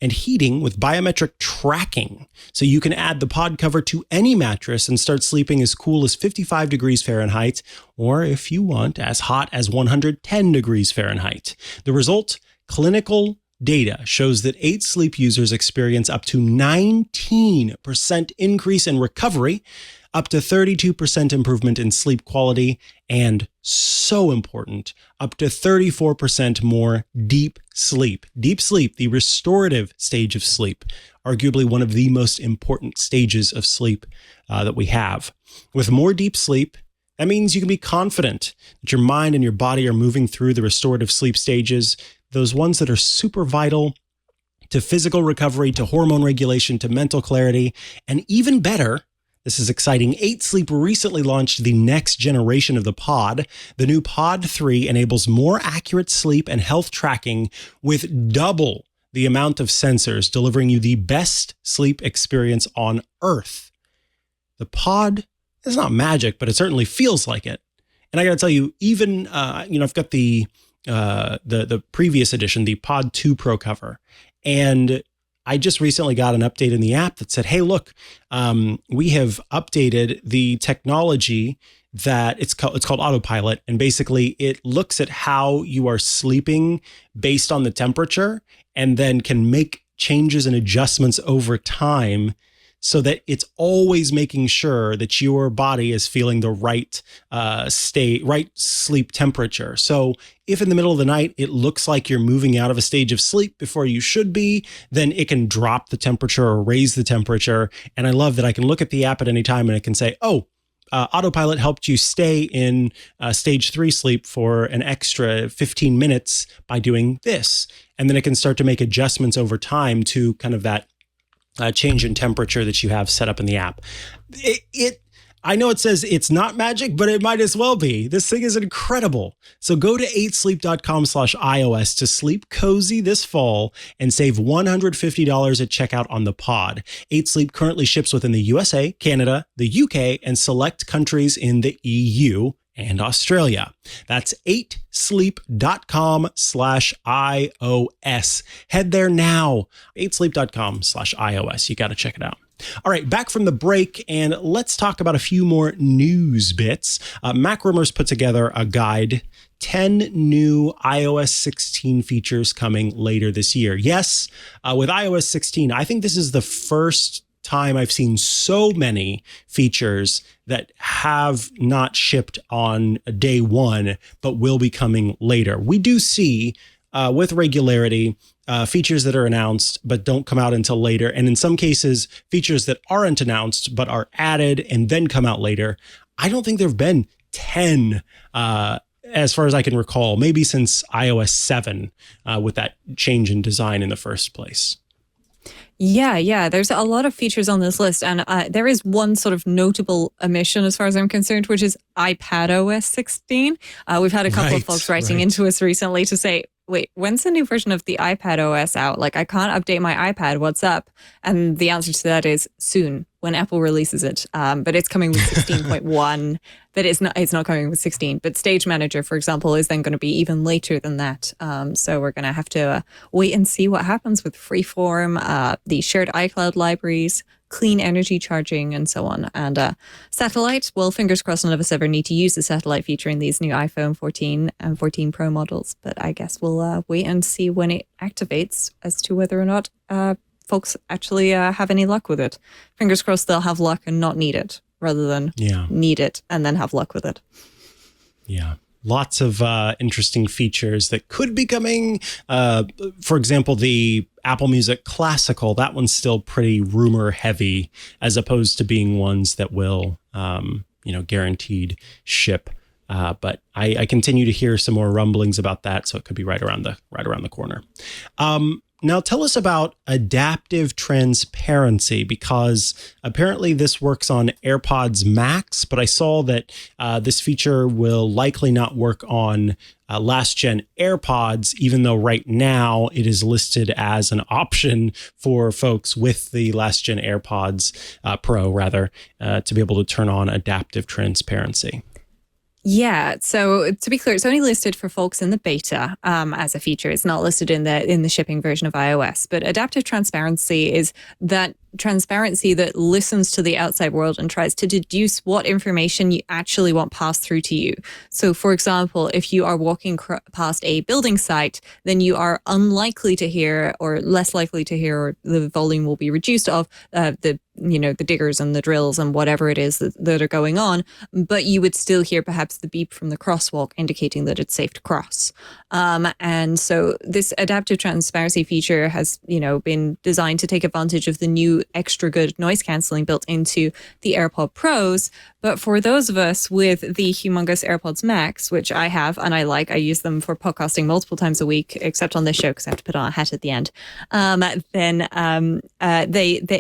and heating with biometric tracking. So you can add the pod cover to any mattress and start sleeping as cool as 55 degrees Fahrenheit, or if you want, as hot as 110 degrees Fahrenheit. The result, clinical data shows that 8 Sleep users experience up to 19% increase in recovery, up to 32% improvement in sleep quality, and so important, up to 34% more deep sleep. Deep sleep, the restorative stage of sleep, arguably one of the most important stages of sleep that we have. With more deep sleep, that means you can be confident that your mind and your body are moving through the restorative sleep stages, those ones that are super vital to physical recovery, to hormone regulation, to mental clarity, and even better, this is exciting. 8 Sleep recently launched the next generation of the pod. The new Pod 3 enables more accurate sleep and health tracking with double the amount of sensors, delivering you the best sleep experience on Earth. The pod is not magic, but it certainly feels like it. And I got to tell you, even I've got the previous edition, the Pod 2 Pro cover, and I just recently got an update in the app that said, hey, look, we have updated the technology that it's called autopilot. And basically it looks at how you are sleeping based on the temperature and then can make changes and adjustments over time so that it's always making sure that your body is feeling the right right sleep temperature. So if in the middle of the night it looks like you're moving out of a stage of sleep before you should be, then it can drop the temperature or raise the temperature. And I love that I can look at the app at any time and it can say, oh, autopilot helped you stay in stage 3 sleep for an extra 15 minutes by doing this. And then it can start to make adjustments over time to kind of that change in temperature that you have set up in the app. I know it says it's not magic, but it might as well be. This thing is incredible. So go to 8sleep.com/iOS to sleep cozy this fall and save $150 at checkout on the pod. 8sleep currently ships within the USA, Canada, the UK, and select countries in the EU and Australia. That's 8sleep.com/iOS. Head there now. 8sleep.com/iOS. You got to check it out. All right, back from the break, and let's talk about a few more news bits. MacRumors put together a guide, 10 new iOS 16 features coming later this year. Yes, with iOS 16, I think this is the first time I've seen so many features that have not shipped on day one, but will be coming later. We do see with regularity features that are announced but don't come out until later. And in some cases, features that aren't announced but are added and then come out later. I don't think there have been 10 as far as I can recall, maybe since iOS 7 with that change in design in the first place. Yeah. There's a lot of features on this list. And there is one sort of notable omission as far as I'm concerned, which is iPadOS 16. We've had a couple of folks writing into us recently to say, wait, when's the new version of the iPadOS out? Like, I can't update my iPad. What's up? And the answer to that is soon, when Apple releases it. But it's coming with 16.1. But it's not coming with 16. But Stage Manager, for example, is then going to be even later than that. So we're going to have to wait and see what happens with Freeform, the shared iCloud libraries, clean energy charging, and so on. And satellite, well, fingers crossed none of us ever need to use the satellite feature in these new iPhone 14 and 14 Pro models. But I guess we'll wait and see when it activates as to whether or not folks actually have any luck with it. Fingers crossed they'll have luck and not need it, rather than need it and then have luck with it. Yeah. Lots of interesting features that could be coming. For example, the Apple Music Classical, that one's still pretty rumor heavy, as opposed to being ones that will, guaranteed ship. But I continue to hear some more rumblings about that, so it could be right around the corner. Now tell us about adaptive transparency, because apparently this works on AirPods Max, but I saw that this feature will likely not work on last gen AirPods, even though right now it is listed as an option for folks with the last gen AirPods Pro, to be able to turn on adaptive transparency. Yeah, so to be clear, it's only listed for folks in the beta as a feature. It's not listed in the shipping version of iOS. But adaptive transparency is that transparency that listens to the outside world and tries to deduce what information you actually want passed through to you. So, for example, if you are walking past a building site, then you are unlikely to hear, or less likely to hear, or the volume will be reduced of the diggers and the drills and whatever it is that are going on, but you would still hear perhaps the beep from the crosswalk indicating that it's safe to cross. And so this adaptive transparency feature has, been designed to take advantage of the new extra good noise cancelling built into the AirPod Pros. But for those of us with the humongous AirPods Max, which I have and I use them for podcasting multiple times a week, except on this show because I have to put on a hat at the end.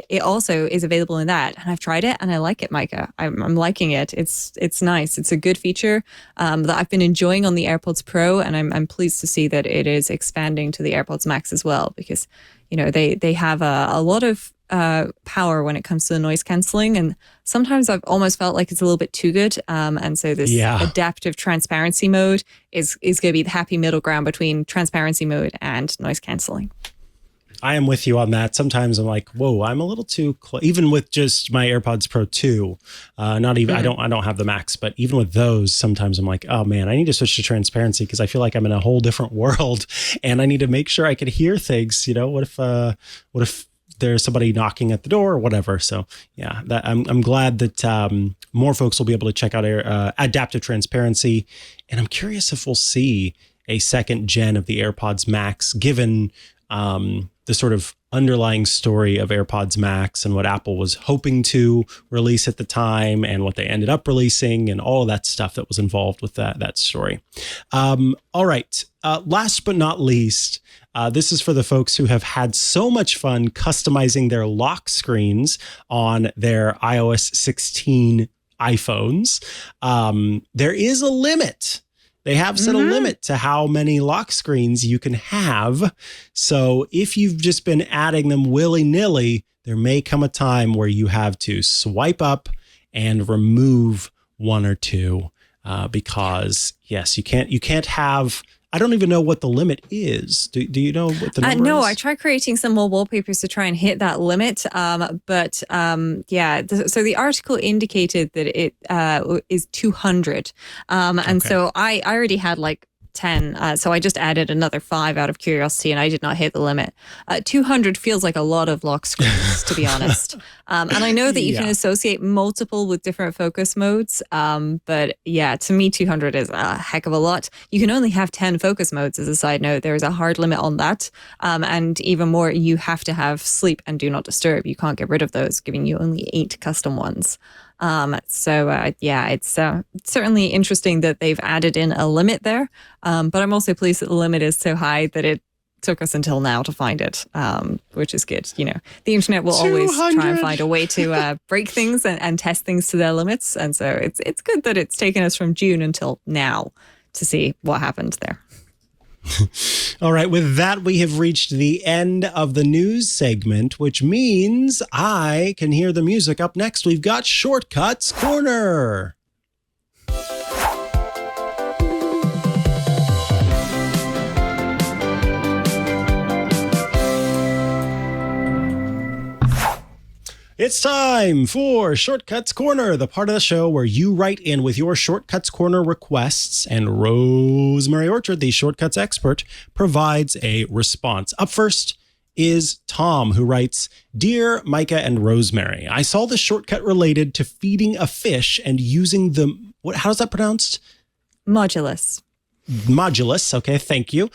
It also is available in that, and I've tried it and I like it, Mikah. I'm liking it. It's nice. It's a good feature that I've been enjoying on the AirPods Pro, and I'm pleased to see that it is expanding to the AirPods Max as well, because they have a lot of power when it comes to the noise cancelling, and sometimes I've almost felt like it's a little bit too good. And so this adaptive transparency mode is going to be the happy middle ground between transparency mode and noise cancelling. I am with you on that. Sometimes I'm like, whoa, I'm a little too close. Even with just my AirPods Pro 2, not even, I don't have the Max, but even with those, sometimes I'm like, oh man, I need to switch to transparency because I feel like I'm in a whole different world and I need to make sure I can hear things. What if there's somebody knocking at the door or whatever. So yeah, I'm glad that more folks will be able to check out adaptive transparency. And I'm curious if we'll see a second gen of the AirPods Max, given the sort of underlying story of AirPods Max and what Apple was hoping to release at the time and what they ended up releasing and all of that stuff that was involved with that story. All right. Last but not least, this is for the folks who have had so much fun customizing their lock screens on their iOS 16 iPhones. There is a limit. They have set a limit to how many lock screens you can have. So if you've just been adding them willy-nilly, there may come a time where you have to swipe up and remove one or two because, yes, you can't have... I don't even know what the limit is. Do you know what the number no, is? I tried creating some more wallpapers to try and hit that limit. But so the article indicated that it is 200. And so I already had like 10. So I just added another 5 out of curiosity and I did not hit the limit. 200 feels like a lot of lock screens, to be honest. And I know that you can associate multiple with different focus modes. But yeah, to me, 200 is a heck of a lot. You can only have 10 focus modes as a side note. There is a hard limit on that. And even more, you have to have sleep and do not disturb. You can't get rid of those, giving you only 8 custom ones. It's certainly interesting that they've added in a limit there. But I'm also pleased that the limit is so high that it took us until now to find it, which is good. You know, the internet will always try and find a way to break things and test things to their limits. And so it's good that it's taken us from June until now to see what happened there. All right. With that, we have reached the end of the news segment, which means I can hear the music. Up next, we've got Shortcuts Corner. It's time for Shortcuts Corner, the part of the show where you write in with your Shortcuts Corner requests, and Rosemary Orchard, the Shortcuts expert, provides a response. Up first is Tom, who writes, "Dear Mikah and Rosemary, I saw the shortcut related to feeding a fish and using the, how's that pronounced? Modulus, okay, thank you,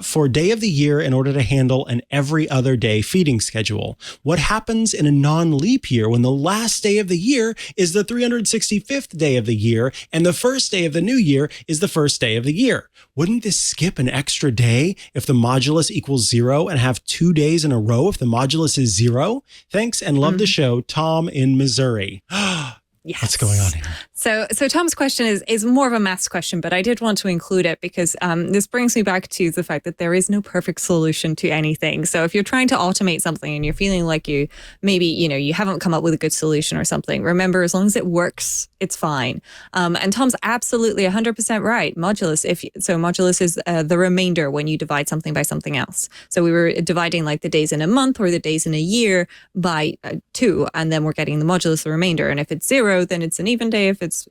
for day of the year in order to handle an every other day feeding schedule. What happens in a non-leap year when the last day of the year is the 365th day of the year and the first day of the new year is the first day of the year? Wouldn't this skip an extra day if the modulus equals 0 and have 2 days in a row if the modulus is 0? Thanks and love the show, Tom in Missouri." Yes. What's going on here? So Tom's question is more of a maths question, but I did want to include it because this brings me back to the fact that there is no perfect solution to anything. So if you're trying to automate something and you're feeling like you haven't come up with a good solution or something, remember, as long as it works, it's fine. And Tom's absolutely 100% right. Modulus, modulus is the remainder when you divide something by something else. So we were dividing like the days in a month or the days in a year by 2, and then we're getting the modulus, the remainder. And if it's 0, then it's an even day. If it's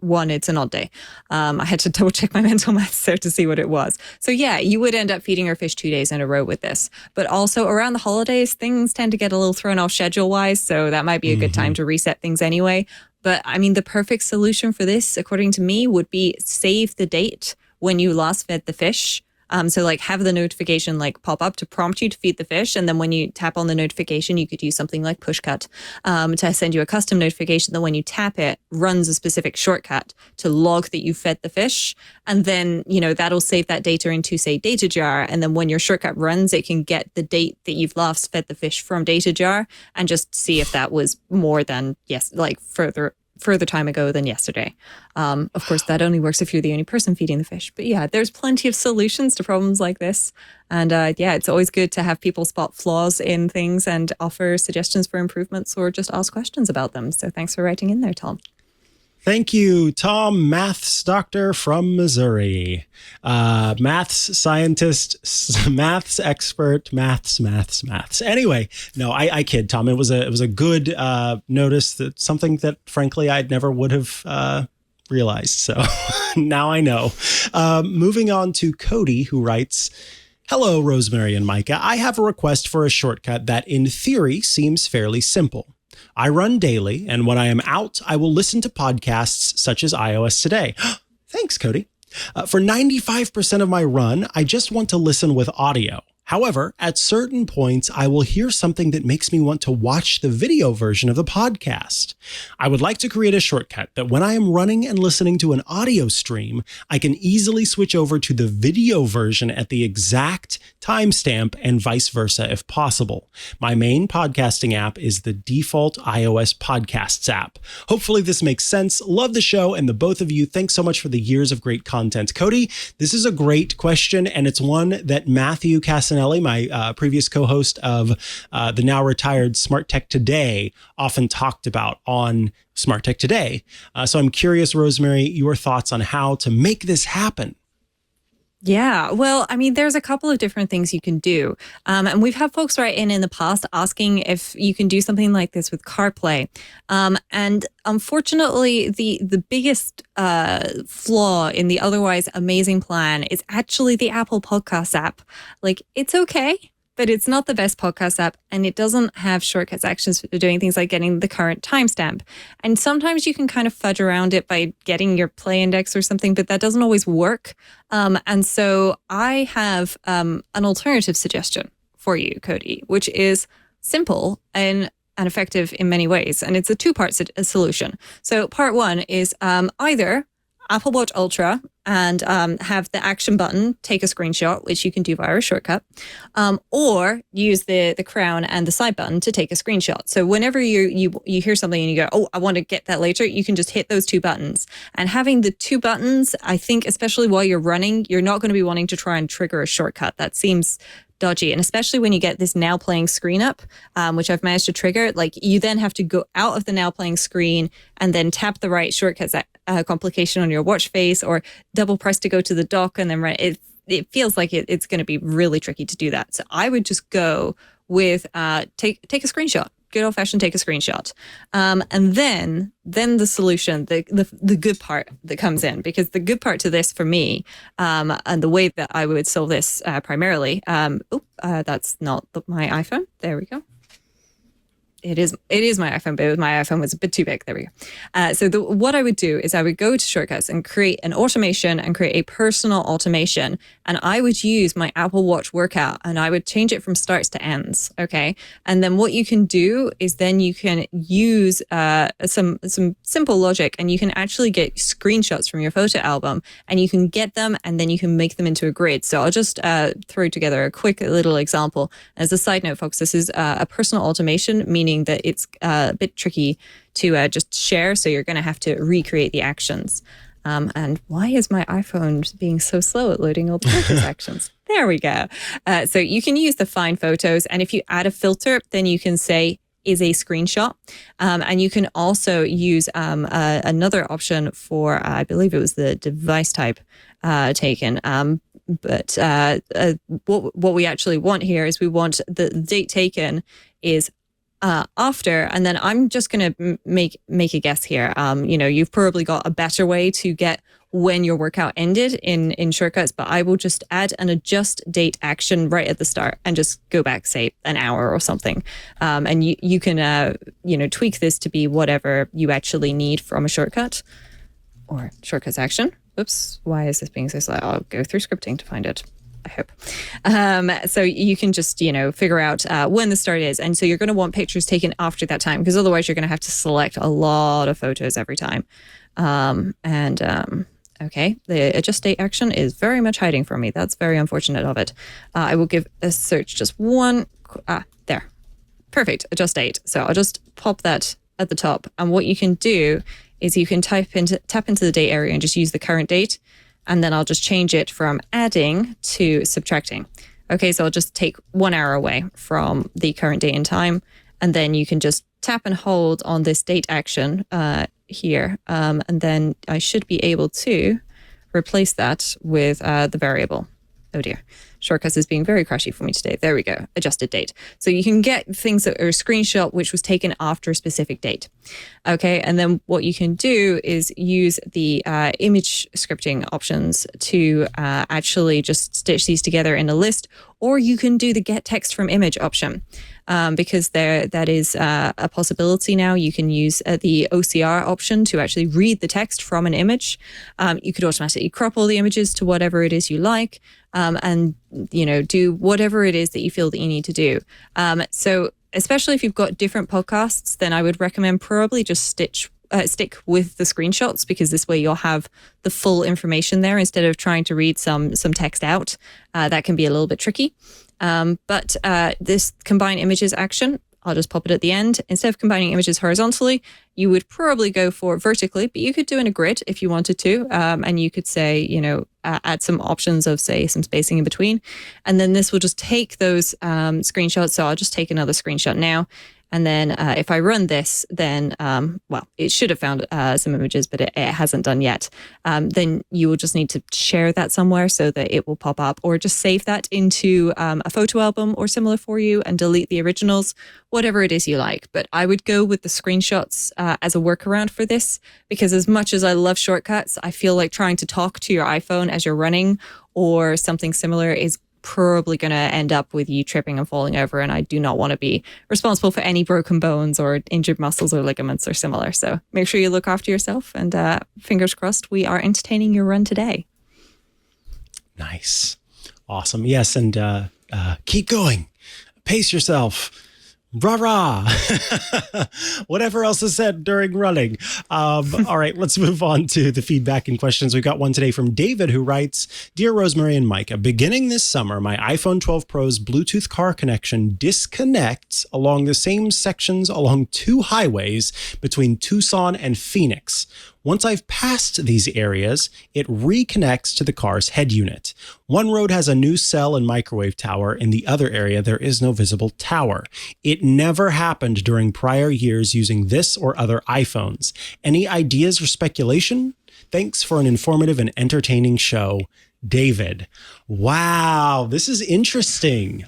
1, it's an odd day. I had to double check my mental maths there to see what it was. So yeah, you would end up feeding our fish 2 days in a row with this. But also around the holidays, things tend to get a little thrown off schedule-wise, so that might be a good time to reset things anyway. But I mean, the perfect solution for this, according to me, would be save the date when you last fed the fish. So like have the notification like pop up to prompt you to feed the fish. And then when you tap on the notification, you could use something like Pushcut to send you a custom notification that when you tap it, runs a specific shortcut to log that you fed the fish. And then, that'll save that data into, say, data jar. And then when your shortcut runs, it can get the date that you've last fed the fish from data jar and just see if that was more than, further time ago than yesterday. Of course, that only works if you're the only person feeding the fish. But yeah, there's plenty of solutions to problems like this. And it's always good to have people spot flaws in things and offer suggestions for improvements or just ask questions about them. So thanks for writing in there, Tom. Thank you, Tom, maths doctor from Missouri. Maths scientist, maths expert, maths. Anyway, no, I kid, Tom. It was a good notice, that something that frankly I never would have realized. So now I know. Moving on to Cody, who writes, Hello, Rosemary and Mikah. I have a request for a shortcut that in theory seems fairly simple. I run daily, and when I am out, I will listen to podcasts such as iOS Today. Thanks, Cody. For 95% of my run, I just want to listen with audio. However, at certain points, I will hear something that makes me want to watch the video version of the podcast. I would like to create a shortcut that when I am running and listening to an audio stream, I can easily switch over to the video version at the exact timestamp and vice versa if possible. My main podcasting app is the default iOS Podcasts app. Hopefully this makes sense. Love the show and the both of you. Thanks so much for the years of great content. Cody, this is a great question, and it's one that Matthew Casanelli, my previous co-host of the now retired Smart Tech Today, often talked about on Smart Tech Today. So I'm curious, Rosemary, your thoughts on how to make this happen. Yeah, well, I mean, there's a couple of different things you can do. And we've had folks write in the past asking if you can do something like this with CarPlay. And unfortunately, the biggest flaw in the otherwise amazing plan is actually the Apple Podcasts app. Like, it's okay, but it's not the best podcast app, and it doesn't have shortcuts actions for doing things like getting the current timestamp. And sometimes you can kind of fudge around it by getting your play index or something, but that doesn't always work. And so I have an alternative suggestion for you, Cody, which is simple and effective in many ways. And it's a two-part solution. So part one is either Apple Watch Ultra and have the action button take a screenshot, which you can do via a shortcut, or use the crown and the side button to take a screenshot. So whenever you hear something and you go, oh, I want to get that later, you can just hit those two buttons. And having the two buttons, I think, especially while you're running, you're not going to be wanting to try and trigger a shortcut. That seems dodgy. And especially when you get this now playing screen up, which I've managed to trigger, like you then have to go out of the now playing screen and then tap the right shortcuts complication on your watch face, or double press to go to the dock, and then it feels like it's going to be really tricky to do that. So I would just go with take a screenshot. Good old fashioned take a screenshot. And then the solution, the good part that comes in, because the good part to this for me, and the way that I would solve this primarily, that's not my iPhone. There we go. It is my iPhone, but my iPhone was a bit too big. There we go. So what I would do is I would go to shortcuts and create an automation and create a personal automation. And I would use my Apple Watch workout and I would change it from starts to ends. Okay. And then what you can do is then you can use some simple logic, and you can actually get screenshots from your photo album, and you can get them and then you can make them into a grid. So I'll just throw together a quick little example. As a side note, folks, this is a personal automation, meaning that it's a bit tricky to just share, so you're going to have to recreate the actions. And why is my iPhone being so slow at loading all the photos actions? There we go. So you can use the Find Photos, and if you add a filter, then you can say is a screenshot. And you can also use another option for, I believe it was the device type taken. But what we actually want here is we want the date taken is after, and then I'm just going to make a guess here. You've probably got a better way to get when your workout ended in shortcuts, but I will just add an adjust date action right at the start and just go back, say, an hour or something. And you can tweak this to be whatever you actually need from a shortcut or shortcuts action. Oops, why is this being so slow? I'll go through scripting to find it, I hope. So you can just, figure out when the start is. And so you're going to want pictures taken after that time, because otherwise you're going to have to select a lot of photos every time. Okay, the adjust date action is very much hiding from me. That's very unfortunate of it. I will give a search just one. There. Perfect, adjust date. So I'll just pop that at the top. And what you can do is you can tap into the date area and just use the current date. And then I'll just change it from adding to subtracting. Okay, so I'll just take 1 hour away from the current date and time. And then you can just tap and hold on this date action here. And then I should be able to replace that with the variable. Oh dear. Shortcuts is being very crashy for me today. There we go. Adjusted date. So you can get things that are a screenshot which was taken after a specific date. Okay. And then what you can do is use the image scripting options to actually just stitch these together in a list, or you can do the get text from image option. Because that is a possibility now. You can use the OCR option to actually read the text from an image. You could automatically crop all the images to whatever it is you like, and do whatever it is that you feel that you need to do. So especially if you've got different podcasts, then I would recommend probably just stick with the screenshots, because this way you'll have the full information there instead of trying to read some text out. That can be a little bit tricky. But this combine images action, I'll just pop it at the end. Instead of combining images horizontally, you would probably go for vertically, but you could do in a grid if you wanted to. And you could say, add some options of, say, some spacing in between. And then this will just take those screenshots. So I'll just take another screenshot now. And then if I run this, then, it should have found some images, but it hasn't done yet. Then you will just need to share that somewhere so that it will pop up, or just save that into a photo album or similar for you and delete the originals, whatever it is you like. But I would go with the screenshots as a workaround for this, because as much as I love shortcuts, I feel like trying to talk to your iPhone as you're running or something similar is probably going to end up with you tripping and falling over, and I do not want to be responsible for any broken bones or injured muscles or ligaments or similar. So make sure you look after yourself, and fingers crossed we are entertaining your run today. Nice. Awesome. Yes, and keep going. Pace yourself. Rah-rah. Whatever else is said during running. All right, let's move on to the feedback and questions. We've got one today from David, who writes, Dear Rosemary and Mikah, beginning this summer, my iPhone 12 Pro's Bluetooth car connection disconnects along the same sections along two highways between Tucson and Phoenix. Once I've passed these areas, it reconnects to the car's head unit. One road has a new cell and microwave tower. In the other area, there is no visible tower. It never happened during prior years using this or other iPhones. Any ideas or speculation? Thanks for an informative and entertaining show, David. Wow, this is interesting.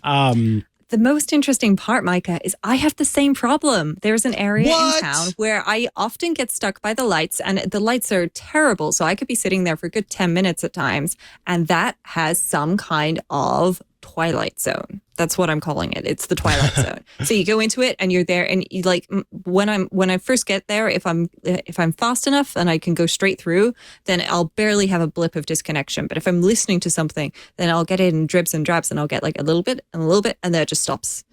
The most interesting part, Mikah, is I have the same problem. There's an area in town where I often get stuck by the lights, and the lights are terrible. So I could be sitting there for a good 10 minutes at times, and that has some kind of twilight zone. That's what I'm calling it. It's the twilight zone. So you go into it and you're there, and you, like, when I first get there, if I'm fast enough and I can go straight through, then I'll barely have a blip of disconnection. But if I'm listening to something, then I'll get it in dribs and drabs, and I'll get like a little bit, and then it just stops.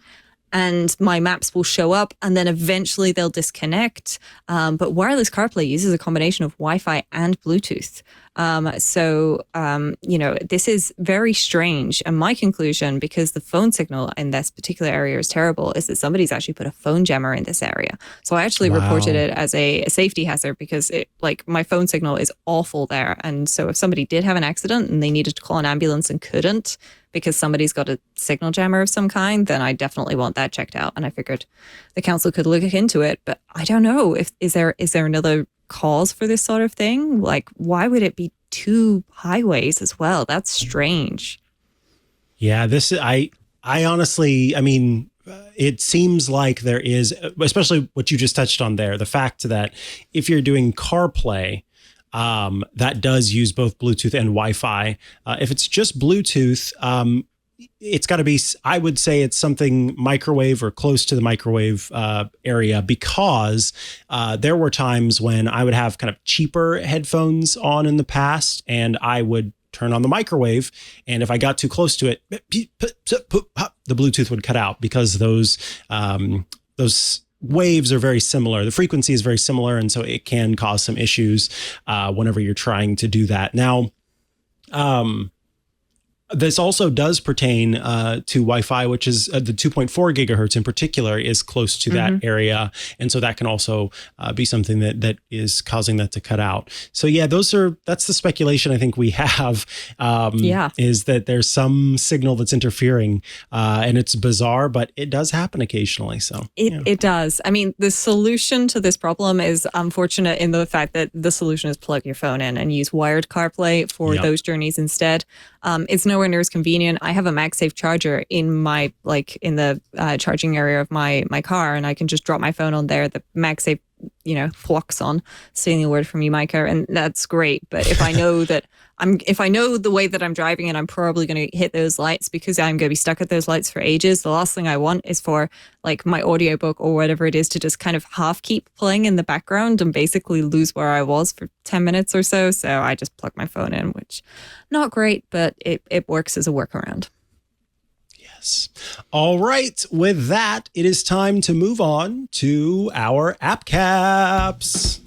And my maps will show up, and then eventually they'll disconnect. But wireless CarPlay uses a combination of Wi-Fi and Bluetooth. This is very strange. And my conclusion, because the phone signal in this particular area is terrible, is that somebody's actually put a phone jammer in this area. So I actually reported it as a safety hazard, because my phone signal is awful there. And so if somebody did have an accident and they needed to call an ambulance and couldn't because somebody's got a signal jammer of some kind, then I definitely want that checked out. And I figured the council could look into it, but I don't know if is there another cause for this sort of thing? Like, why would it be two highways as well? That's strange. Yeah, I honestly, it seems like there is, especially what you just touched on there, the fact that if you're doing CarPlay, that does use both Bluetooth and Wi-Fi. If it's just Bluetooth, it's got to be, I would say it's something microwave or close to the microwave area, because there were times when I would have kind of cheaper headphones on in the past, and I would turn on the microwave, and if I got too close to it, the Bluetooth would cut out, because those waves are very similar. The frequency is very similar, and so it can cause some issues whenever you're trying to do that. Now, this also does pertain to Wi-Fi, which is the 2.4 gigahertz in particular is close to that area. And so that can also be something that is causing that to cut out. So yeah, that's the speculation I think we have, is that there's some signal that's interfering, and it's bizarre, but it does happen occasionally. So it does. I mean, the solution to this problem is unfortunate in the fact that the solution is plug your phone in and use wired CarPlay for those journeys instead. It's nowhere nowhere near as convenient. I have a MagSafe charger in my, in the charging area of my car, and I can just drop my phone on there. The MagSafe, Thwocks on, stealing the word from you, Mikah, and that's great. But if I know that if I know the way that I'm driving and I'm probably going to hit those lights because I'm going to be stuck at those lights for ages, the last thing I want is for my audiobook or whatever it is to just kind of half keep playing in the background and basically lose where I was for 10 minutes or so. So I just plug my phone in, which not great, but it works as a workaround. Yes. All right. With that, it is time to move on to our app caps.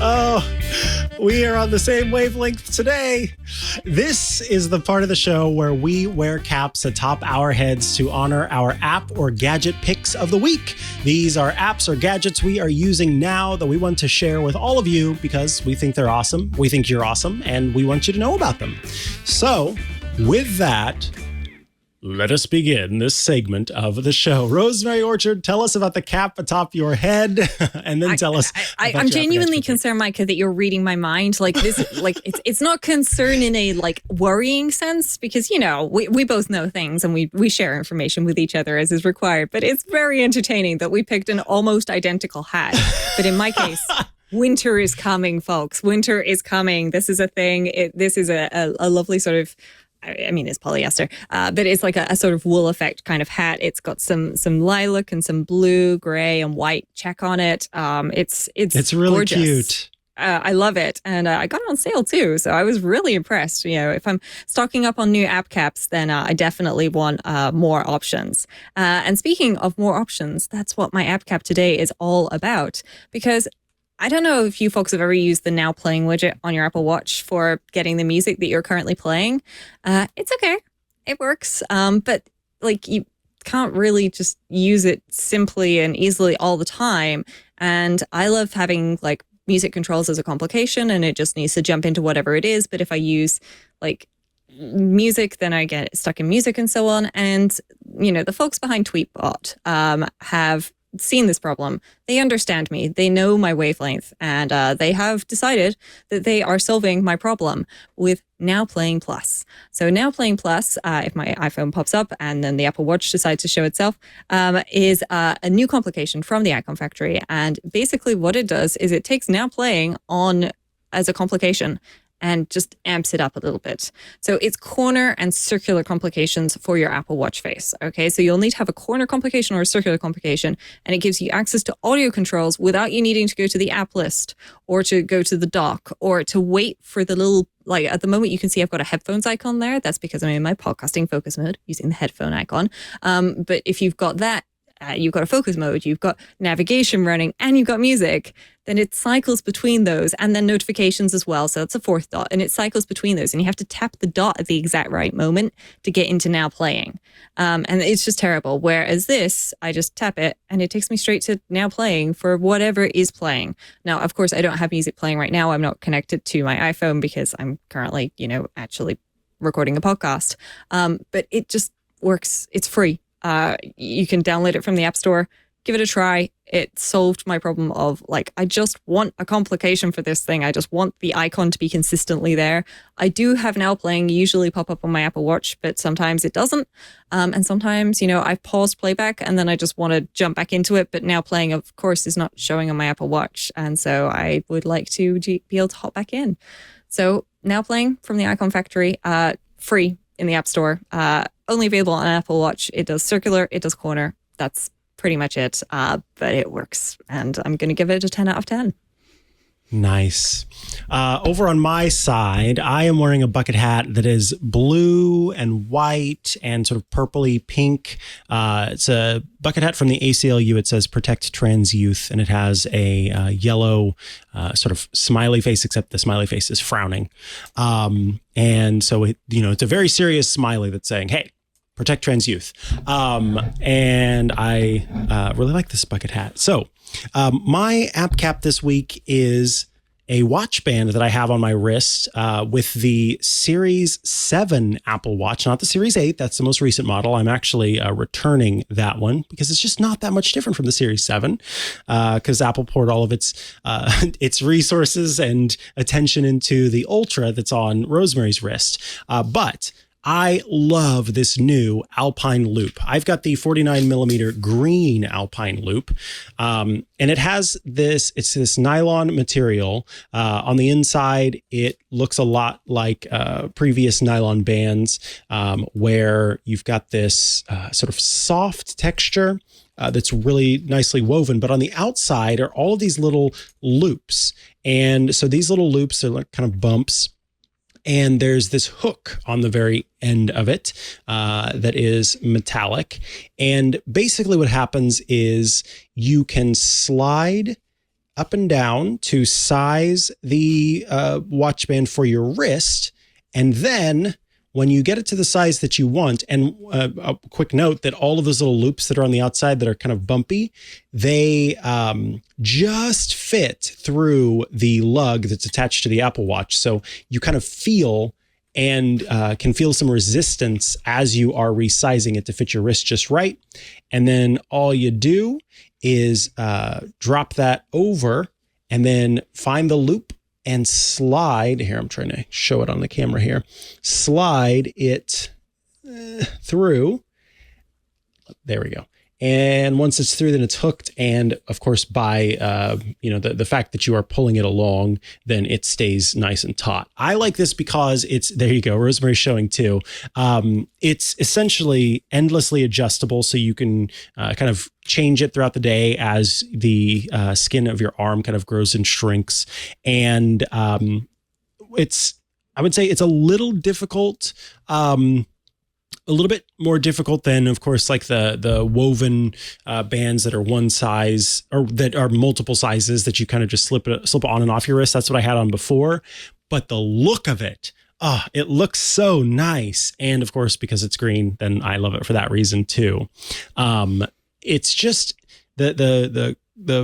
Oh, we are on the same wavelength today. This is the part of the show where we wear caps atop our heads to honor our app or gadget picks of the week. These are apps or gadgets we are using now that we want to share with all of you because we think they're awesome, we think you're awesome, and we want you to know about them. So, with that, let us begin this segment of the show. Rosemary Orchard, tell us about the cap atop your head, and then tell us. I'm genuinely concerned, Mikah, that you're reading my mind. It's not concern in a worrying sense because we both know things and we share information with each other as is required. But it's very entertaining that we picked an almost identical hat. But in my case. Winter is coming, folks. Winter is coming. This is a thing. This is a lovely sort of. I mean, it's polyester, but it's like a sort of wool effect kind of hat. It's got some lilac and some blue, gray, and white check on it. It's really gorgeous. Cute. I love it, and I got it on sale too, so I was really impressed. If I'm stocking up on new app caps, then I definitely want more options. And speaking of more options, that's what my app cap today is all about, because I don't know if you folks have ever used the Now Playing widget on your Apple Watch for getting the music that you're currently playing. It's okay. It works. But you can't really just use it simply and easily all the time. And I love having music controls as a complication, and it just needs to jump into whatever it is. But if I use music, then I get stuck in music and so on. And, the folks behind Tweetbot have seen this problem. They understand me. They know my wavelength, and they have decided that they are solving my problem with Now Playing Plus. So Now Playing Plus, if my iPhone pops up and then the Apple Watch decides to show itself, is a new complication from the Icon Factory. And basically what it does is it takes Now Playing on as a complication and just amps it up a little bit. So it's corner and circular complications for your Apple Watch face. Okay, so you'll need to have a corner complication or a circular complication, and it gives you access to audio controls without you needing to go to the app list or to go to the dock or to wait for the little, at the moment you can see I've got a headphones icon there. That's because I'm in my podcasting focus mode using the headphone icon. But if you've got that, you've got a focus mode, you've got navigation running, and you've got music, then it cycles between those, and then notifications as well. So it's a fourth dot, and it cycles between those, and you have to tap the dot at the exact right moment to get into Now Playing. And it's just terrible. Whereas this, I just tap it, and it takes me straight to Now Playing for whatever is playing. Now, of course, I don't have music playing right now. I'm not connected to my iPhone because I'm currently, actually recording a podcast. But it just works. It's free. You can download it from the App Store, give it a try. It solved my problem of I just want a complication for this thing. I just want the icon to be consistently there. I do have Now Playing usually pop up on my Apple Watch, but sometimes it doesn't. And sometimes, I've paused playback and then I just want to jump back into it. But Now Playing, of course, is not showing on my Apple Watch. And so I would like to be able to hop back in. So Now Playing from the Icon Factory, free in the App Store. Only available on Apple Watch. It does circular, it does corner. That's pretty much it. But it works, and I'm going to give it a 10 out of 10. Nice. Over on my side, I am wearing a bucket hat that is blue and white and sort of purpley pink. It's a bucket hat from the ACLU. It says Protect Trans Youth, and it has a yellow sort of smiley face, except the smiley face is frowning. And so, it's a very serious smiley that's saying, hey, protect trans youth. And I really like this bucket hat. So my app cap this week is a watch band that I have on my wrist with the Series 7 Apple Watch, not the Series 8. That's the most recent model. I'm actually returning that one because it's just not that much different from the Series 7 because Apple poured all of its resources and attention into the Ultra that's on Rosemary's wrist. But I love this new Alpine loop. I've got the 49 millimeter green Alpine loop. And it has it's this nylon material. On the inside, it looks a lot like previous nylon bands where you've got this sort of soft texture that's really nicely woven. But on the outside are all of these little loops. And so these little loops are like kind of bumps. And there's this hook on the very end of it that is metallic. And basically what happens is you can slide up and down to size the watch band for your wrist. And then when you get it to the size that you want, and a quick note that all of those little loops that are on the outside that are kind of bumpy, they just fit through the lug that's attached to the Apple Watch. So you kind of feel and can feel some resistance as you are resizing it to fit your wrist just right. And then all you do is drop that over and then find the loop and slide here. I'm trying to show it on the camera here. Slide it through. There we go. And once it's through, then it's hooked. And of course, by the fact that you are pulling it along, then it stays nice and taut. I like this because there you go. Rosemary's showing too. It's essentially endlessly adjustable, so you can kind of change it throughout the day as the skin of your arm kind of grows and shrinks. And I would say it's a little difficult. A little bit more difficult than, of course, like the woven bands that are one size or that are multiple sizes that you kind of just slip on and off your wrist. That's what I had on before. But the look of it, it looks so nice. And of course, because it's green, then I love it for that reason too. It's just the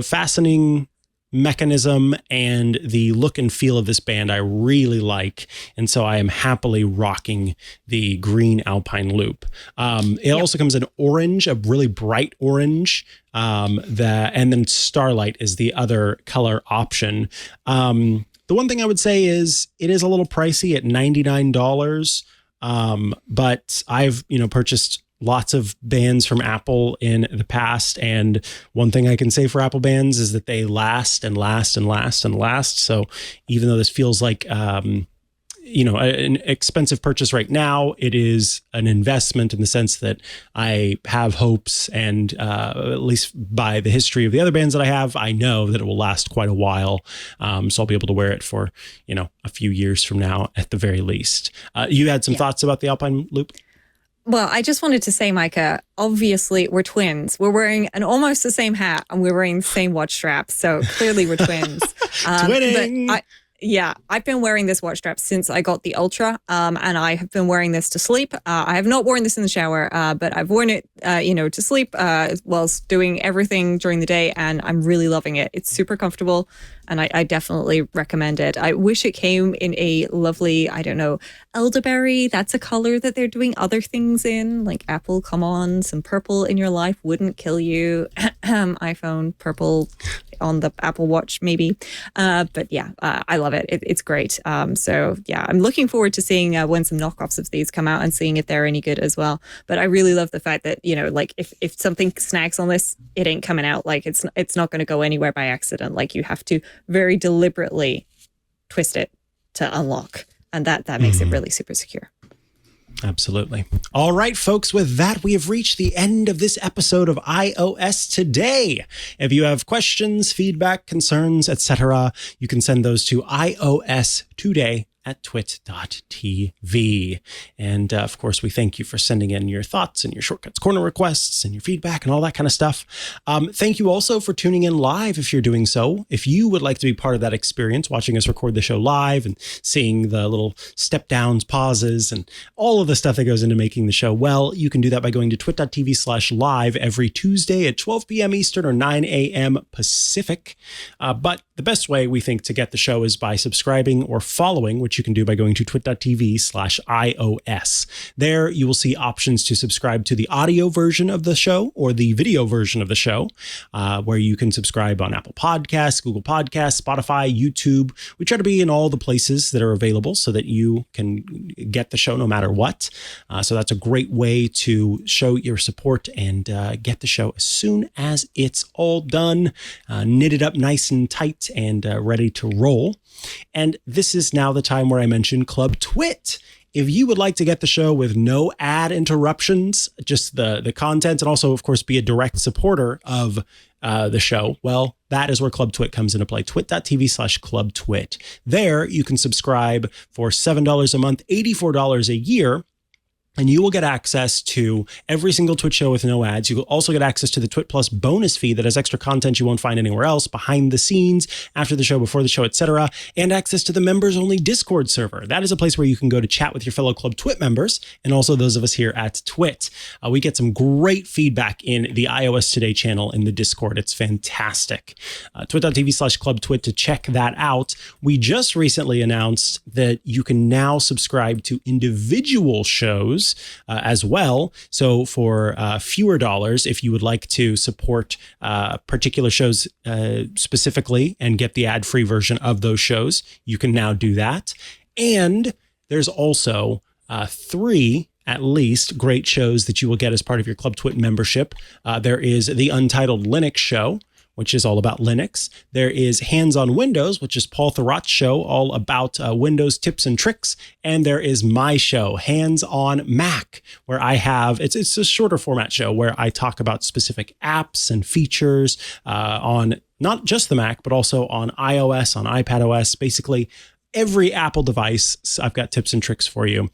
fastening mechanism and the look and feel of this band I really like, and so I am happily rocking the green Alpine loop. It also comes in orange, a really bright orange, and then Starlight is the other color option. The one thing I would say is it is a little pricey at $99, but I've purchased lots of bands from Apple in the past. And one thing I can say for Apple bands is that they last and last and last and last. So even though this feels like, an expensive purchase right now, it is an investment in the sense that I have hopes, and at least by the history of the other bands that I have, I know that it will last quite a while. So I'll be able to wear it for, a few years from now at the very least. You had some thoughts about the Alpine loop? Well, I just wanted to say, Mikah, obviously we're twins. We're wearing almost the same hat and we're wearing the same watch strap. So clearly we're twins. Twinning! But I've been wearing this watch strap since I got the Ultra, and I have been wearing this to sleep. I have not worn this in the shower, but I've worn it, to sleep whilst doing everything during the day, and I'm really loving it. It's super comfortable, and I definitely recommend it. I wish it came in a lovely, elderberry. That's a color that they're doing other things in, like Apple, come on, some purple in your life wouldn't kill you. iPhone, purple on the Apple Watch, maybe. But yeah, I love it. It's great. So yeah, I'm looking forward to seeing when some knockoffs of these come out and seeing if they're any good as well. But I really love the fact that, if something snags on this, it ain't coming out. Like it's not going to go anywhere by accident. Like you have to very deliberately twist it to unlock. And that makes it really super secure. Absolutely. All right, folks, with that, we have reached the end of this episode of iOS Today. If you have questions, feedback, concerns, etc., you can send those to iOStoday twit.tv. And of course, we thank you for sending in your thoughts and your Shortcuts Corner requests and your feedback and all that kind of stuff. Thank you also for tuning in live if you're doing so. If you would like to be part of that experience, watching us record the show live and seeing the little step downs, pauses, and all of the stuff that goes into making the show, well, you can do that by going to twit.tv/live every Tuesday at 12 p.m. Eastern or 9 a.m. Pacific. But the best way we think to get the show is by subscribing or following, which you can do by going to twit.tv/iOS. There you will see options to subscribe to the audio version of the show or the video version of the show, where you can subscribe on Apple Podcasts, Google Podcasts, Spotify, YouTube. We try to be in all the places that are available so that you can get the show no matter what. So that's a great way to show your support and get the show as soon as it's all done, knitted up nice and tight and ready to roll. And this is now the time where I mention Club Twit. If you would like to get the show with no ad interruptions, just the content, and also, of course, be a direct supporter of the show, well, that is where Club Twit comes into play. Twit.tv/Club Twit. There you can subscribe for $7 a month, $84 a year. And you will get access to every single Twitch show with no ads. You will also get access to the Twit Plus bonus feed that has extra content you won't find anywhere else, behind the scenes, after the show, before the show, etc., and access to the members-only Discord server. That is a place where you can go to chat with your fellow Club Twit members and also those of us here at Twit. We get some great feedback in the iOS Today channel in the Discord. It's fantastic. Twit.tv/Club Twit to check that out. We just recently announced that you can now subscribe to individual shows as well. So for fewer dollars, if you would like to support particular shows specifically and get the ad-free version of those shows, you can now do that. And there's also 3 at least great shows that you will get as part of your Club Twit membership. There is the Untitled Linux Show, which is all about Linux. There is Hands on Windows, which is Paul Thwock's show, all about Windows tips and tricks. And there is my show, Hands on Mac, where I have, it's a shorter format show where I talk about specific apps and features on not just the Mac, but also on iOS, on iPadOS, basically every Apple device. I've got tips and tricks for you.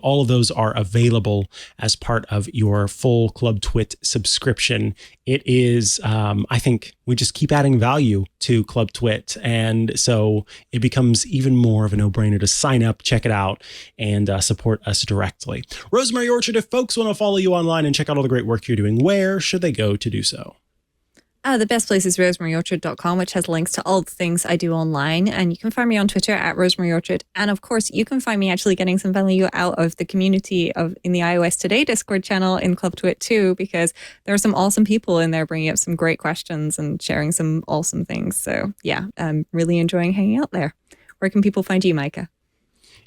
All of those are available as part of your full Club Twit subscription. It is, I think we just keep adding value to Club Twit. And so it becomes even more of a no-brainer to sign up, check it out, and support us directly. Rosemary Orchard, if folks want to follow you online and check out all the great work you're doing, where should they go to do so? The best place is rosemaryorchard.com, which has links to all the things I do online. And you can find me on Twitter at rosemaryorchard. And of course, you can find me actually getting some value out of the community in the iOS Today Discord channel in Club Twit too, because there are some awesome people in there bringing up some great questions and sharing some awesome things. So yeah, I'm really enjoying hanging out there. Where can people find you, Mikah?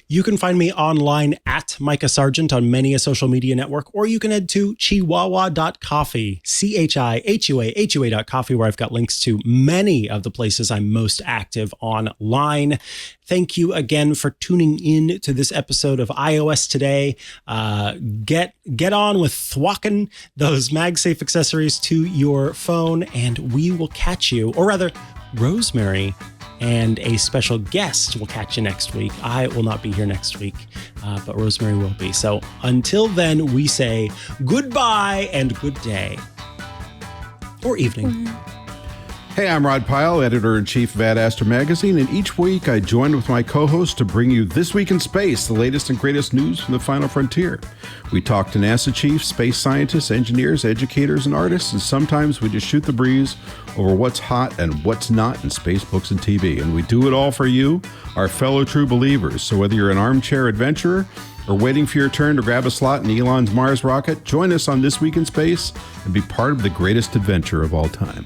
You can find me online at Mikah Sargent on many a social media network, or you can head to chihuahua.coffee, CHIHUAHUA.coffee, where I've got links to many of the places I'm most active online. Thank you again for tuning in to this episode of iOS Today. Get on with thwocking those MagSafe accessories to your phone, and we will catch you, or rather, Rosemary and a special guest will catch you next week. I will not be here next week, but Rosemary will be. So until then, we say goodbye and good day. Or evening. Hey, I'm Rod Pyle, Editor-in-Chief of Ad Astra Magazine, and each week I join with my co-host to bring you This Week in Space, the latest and greatest news from the final frontier. We talk to NASA chiefs, space scientists, engineers, educators, and artists, and sometimes we just shoot the breeze over what's hot and what's not in space, books, and TV. And we do it all for you, our fellow true believers. So whether you're an armchair adventurer or waiting for your turn to grab a slot in Elon's Mars rocket, join us on This Week in Space and be part of the greatest adventure of all time.